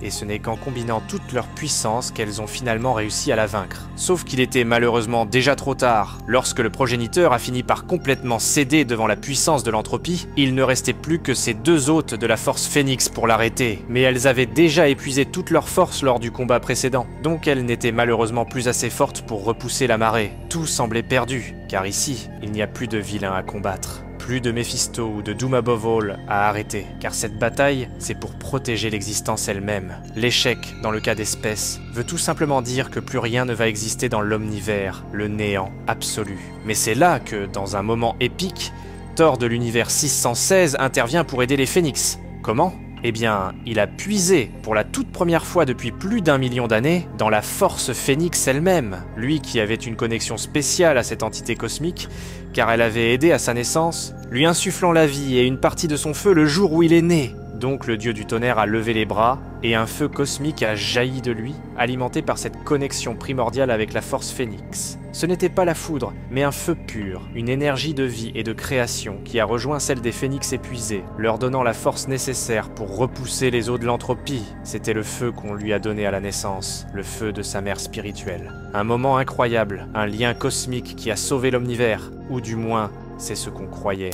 et ce n'est qu'en combinant toute leur puissance qu'elles ont finalement réussi à la vaincre. Sauf qu'il était malheureusement déjà trop tard. Lorsque le progéniteur a fini par complètement céder devant la puissance de l'entropie, il ne restait plus que ces deux hôtes de la force Phénix pour l'arrêter. Mais elles avaient déjà épuisé toute leur force lors du combat précédent, donc elles n'étaient malheureusement plus assez fortes pour repousser la marée. Tout semblait perdu, car ici, il n'y a plus de vilains à combattre. Plus de Mephisto ou de Doom Above All à arrêter, car cette bataille, c'est pour protéger l'existence elle-même. L'échec, dans le cas d'espèce, veut tout simplement dire que plus rien ne va exister dans l'omnivers, le néant absolu. Mais c'est là que, dans un moment épique, Thor de l'univers 616 intervient pour aider les Phénix. Comment ? Eh bien, il a puisé, pour la toute première fois depuis plus d'1 million d'années, dans la force Phénix elle-même. Lui qui avait une connexion spéciale à cette entité cosmique, car elle avait aidé à sa naissance, lui insufflant la vie et une partie de son feu le jour où il est né. Donc le dieu du tonnerre a levé les bras, et un feu cosmique a jailli de lui, alimenté par cette connexion primordiale avec la force Phénix. Ce n'était pas la foudre, mais un feu pur, une énergie de vie et de création qui a rejoint celle des Phénix épuisés, leur donnant la force nécessaire pour repousser les eaux de l'entropie. C'était le feu qu'on lui a donné à la naissance, le feu de sa mère spirituelle. Un moment incroyable, un lien cosmique qui a sauvé l'omnivers, ou du moins, c'est ce qu'on croyait.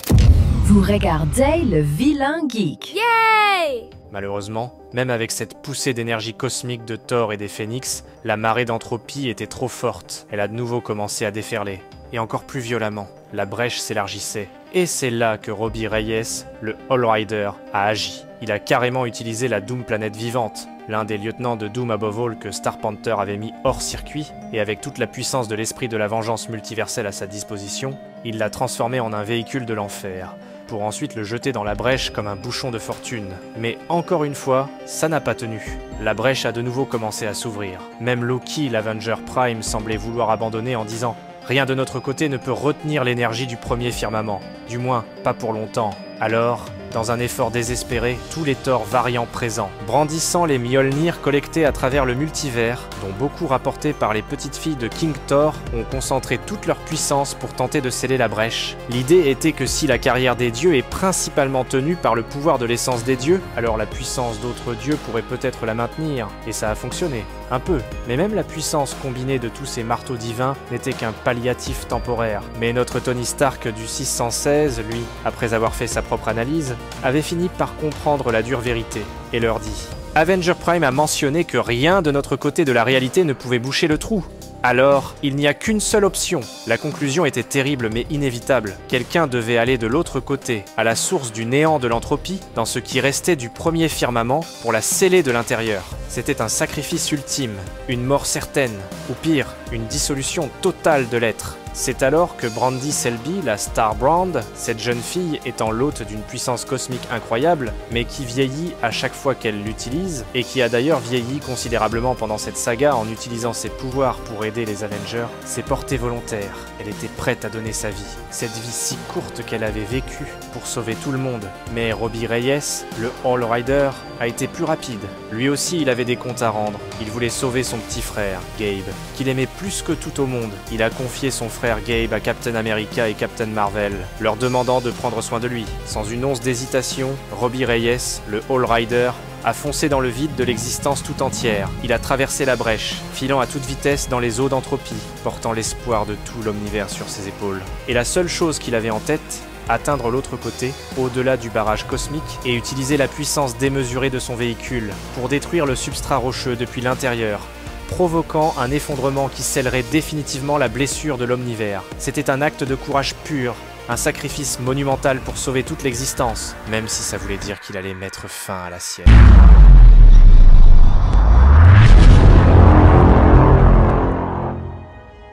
Vous regardez le Vilain Geek. Yay! Malheureusement, même avec cette poussée d'énergie cosmique de Thor et des Phénix, la marée d'entropie était trop forte. Elle a de nouveau commencé à déferler. Et encore plus violemment, la brèche s'élargissait. Et c'est là que Robbie Reyes, le All Rider, a agi. Il a carrément utilisé la Doom Planète vivante, l'un des lieutenants de Doom Above All que Star Panther avait mis hors circuit, et avec toute la puissance de l'esprit de la vengeance multiverselle à sa disposition, il l'a transformé en un véhicule de l'enfer, pour ensuite le jeter dans la brèche comme un bouchon de fortune. Mais encore une fois, ça n'a pas tenu. La brèche a de nouveau commencé à s'ouvrir. Même Loki, l'Avenger Prime, semblait vouloir abandonner en disant « Rien de notre côté ne peut retenir l'énergie du premier firmament, du moins pas pour longtemps. » Alors, dans un effort désespéré, tous les Thor variants présents, brandissant les Mjolnir collectés à travers le multivers, dont beaucoup rapportés par les petites filles de King Thor, ont concentré toute leur puissance pour tenter de sceller la brèche. L'idée était que si la carrière des dieux est principalement tenue par le pouvoir de l'essence des dieux, alors la puissance d'autres dieux pourrait peut-être la maintenir, et ça a fonctionné. Un peu. Mais même la puissance combinée de tous ces marteaux divins n'était qu'un palliatif temporaire. Mais notre Tony Stark du 616, lui, après avoir fait sa propre analyse, avait fini par comprendre la dure vérité, et leur dit « Avenger Prime a mentionné que rien de notre côté de la réalité ne pouvait boucher le trou. Alors, il n'y a qu'une seule option. La conclusion était terrible mais inévitable. Quelqu'un devait aller de l'autre côté, à la source du néant de l'entropie, dans ce qui restait du premier firmament, pour la sceller de l'intérieur. C'était un sacrifice ultime, une mort certaine, ou pire, une dissolution totale de l'être. C'est alors que Brandy Selby, la Star Brand, cette jeune fille étant l'hôte d'une puissance cosmique incroyable, mais qui vieillit à chaque fois qu'elle l'utilise, et qui a d'ailleurs vieilli considérablement pendant cette saga en utilisant ses pouvoirs pour aider les Avengers, s'est portée volontaire. Elle était prête à donner sa vie. Cette vie si courte qu'elle avait vécue pour sauver tout le monde. Mais Robbie Reyes, le All Rider, a été plus rapide. Lui aussi, il avait des comptes à rendre. Il voulait sauver son petit frère, Gabe, qu'il aimait plus que tout au monde. Il a confié son frère Gabe à Captain America et Captain Marvel, leur demandant de prendre soin de lui. Sans une once d'hésitation, Robbie Reyes, le All Rider, a foncé dans le vide de l'existence tout entière. Il a traversé la brèche, filant à toute vitesse dans les eaux d'entropie, portant l'espoir de tout l'omnivers sur ses épaules. Et la seule chose qu'il avait en tête, atteindre l'autre côté, au-delà du barrage cosmique, et utiliser la puissance démesurée de son véhicule pour détruire le substrat rocheux depuis l'intérieur, provoquant un effondrement qui scellerait définitivement la blessure de l'omnivers. C'était un acte de courage pur, un sacrifice monumental pour sauver toute l'existence, même si ça voulait dire qu'il allait mettre fin à la sienne.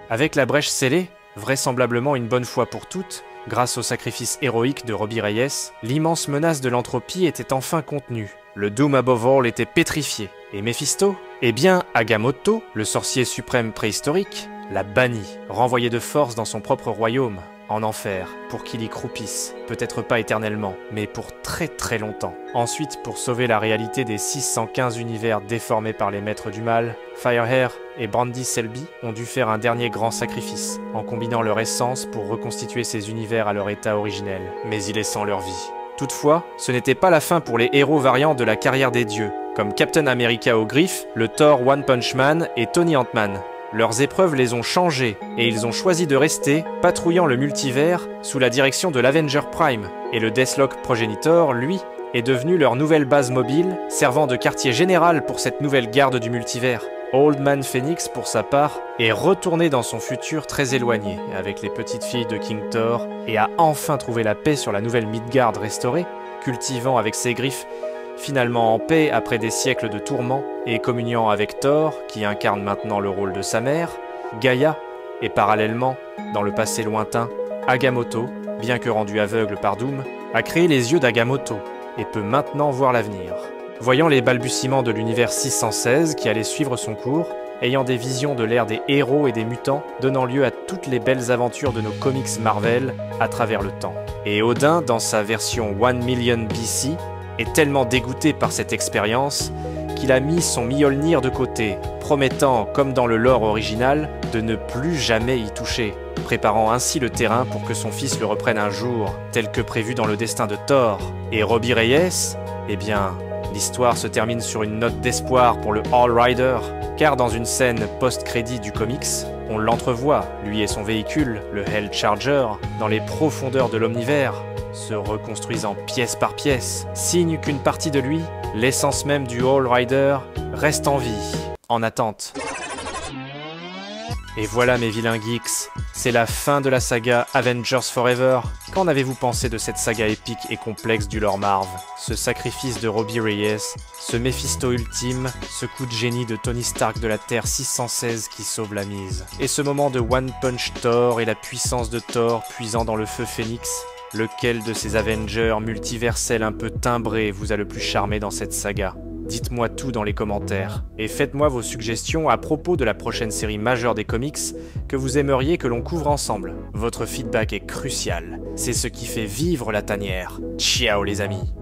Avec la brèche scellée, vraisemblablement une bonne fois pour toutes, grâce au sacrifice héroïque de Robbie Reyes, l'immense menace de l'entropie était enfin contenue. Le Doom Above All était pétrifié. Et Mephisto? Eh bien, Agamotto, le sorcier suprême préhistorique, l'a banni, renvoyé de force dans son propre royaume, en enfer, pour qu'il y croupisse, peut-être pas éternellement, mais pour très très longtemps. Ensuite, pour sauver la réalité des 615 univers déformés par les maîtres du mal, Firehair et Brandy Selby ont dû faire un dernier grand sacrifice, en combinant leur essence pour reconstituer ces univers à leur état originel, mais y laissant leur vie. Toutefois, ce n'était pas la fin pour les héros variants de la carrière des dieux, comme Captain America aux griffes, le Thor One Punch Man et Tony Ant-Man. Leurs épreuves les ont changés, et ils ont choisi de rester, patrouillant le multivers, sous la direction de l'Avenger Prime. Et le Deathlock Progenitor, lui, est devenu leur nouvelle base mobile, servant de quartier général pour cette nouvelle garde du multivers. Old Man Phoenix, pour sa part, est retourné dans son futur très éloigné, avec les petites filles de King Thor, et a enfin trouvé la paix sur la nouvelle Midgard restaurée, cultivant avec ses griffes, finalement en paix après des siècles de tourments, et communiant avec Thor, qui incarne maintenant le rôle de sa mère, Gaïa, et parallèlement, dans le passé lointain, Agamotto, bien que rendu aveugle par Doom, a créé les yeux d'Agamotto, et peut maintenant voir l'avenir. Voyant les balbutiements de l'univers 616 qui allait suivre son cours, ayant des visions de l'ère des héros et des mutants, donnant lieu à toutes les belles aventures de nos comics Marvel à travers le temps. Et Odin, dans sa version 1 million BC, est tellement dégoûté par cette expérience qu'il a mis son Mjolnir de côté, promettant, comme dans le lore original, de ne plus jamais y toucher, préparant ainsi le terrain pour que son fils le reprenne un jour, tel que prévu dans le destin de Thor. Et Robbie Reyes, eh bien, l'histoire se termine sur une note d'espoir pour le All Rider, car dans une scène post-crédit du comics, on l'entrevoit, lui et son véhicule, le Hell Charger, dans les profondeurs de l'omnivers, se reconstruisant pièce par pièce, signe qu'une partie de lui, l'essence même du All Rider, reste en vie, en attente. Et voilà mes vilains geeks, c'est la fin de la saga Avengers Forever. Qu'en avez-vous pensé de cette saga épique et complexe du lore Marv? Ce sacrifice de Robbie Reyes, ce Mephisto ultime, ce coup de génie de Tony Stark de la Terre 616 qui sauve la mise. Et ce moment de One Punch Thor et la puissance de Thor puisant dans le feu Phénix. Lequel de ces Avengers multiversels un peu timbrés vous a le plus charmé dans cette saga? Dites-moi tout dans les commentaires, et faites-moi vos suggestions à propos de la prochaine série majeure des comics que vous aimeriez que l'on couvre ensemble. Votre feedback est crucial, c'est ce qui fait vivre la tanière. Ciao les amis!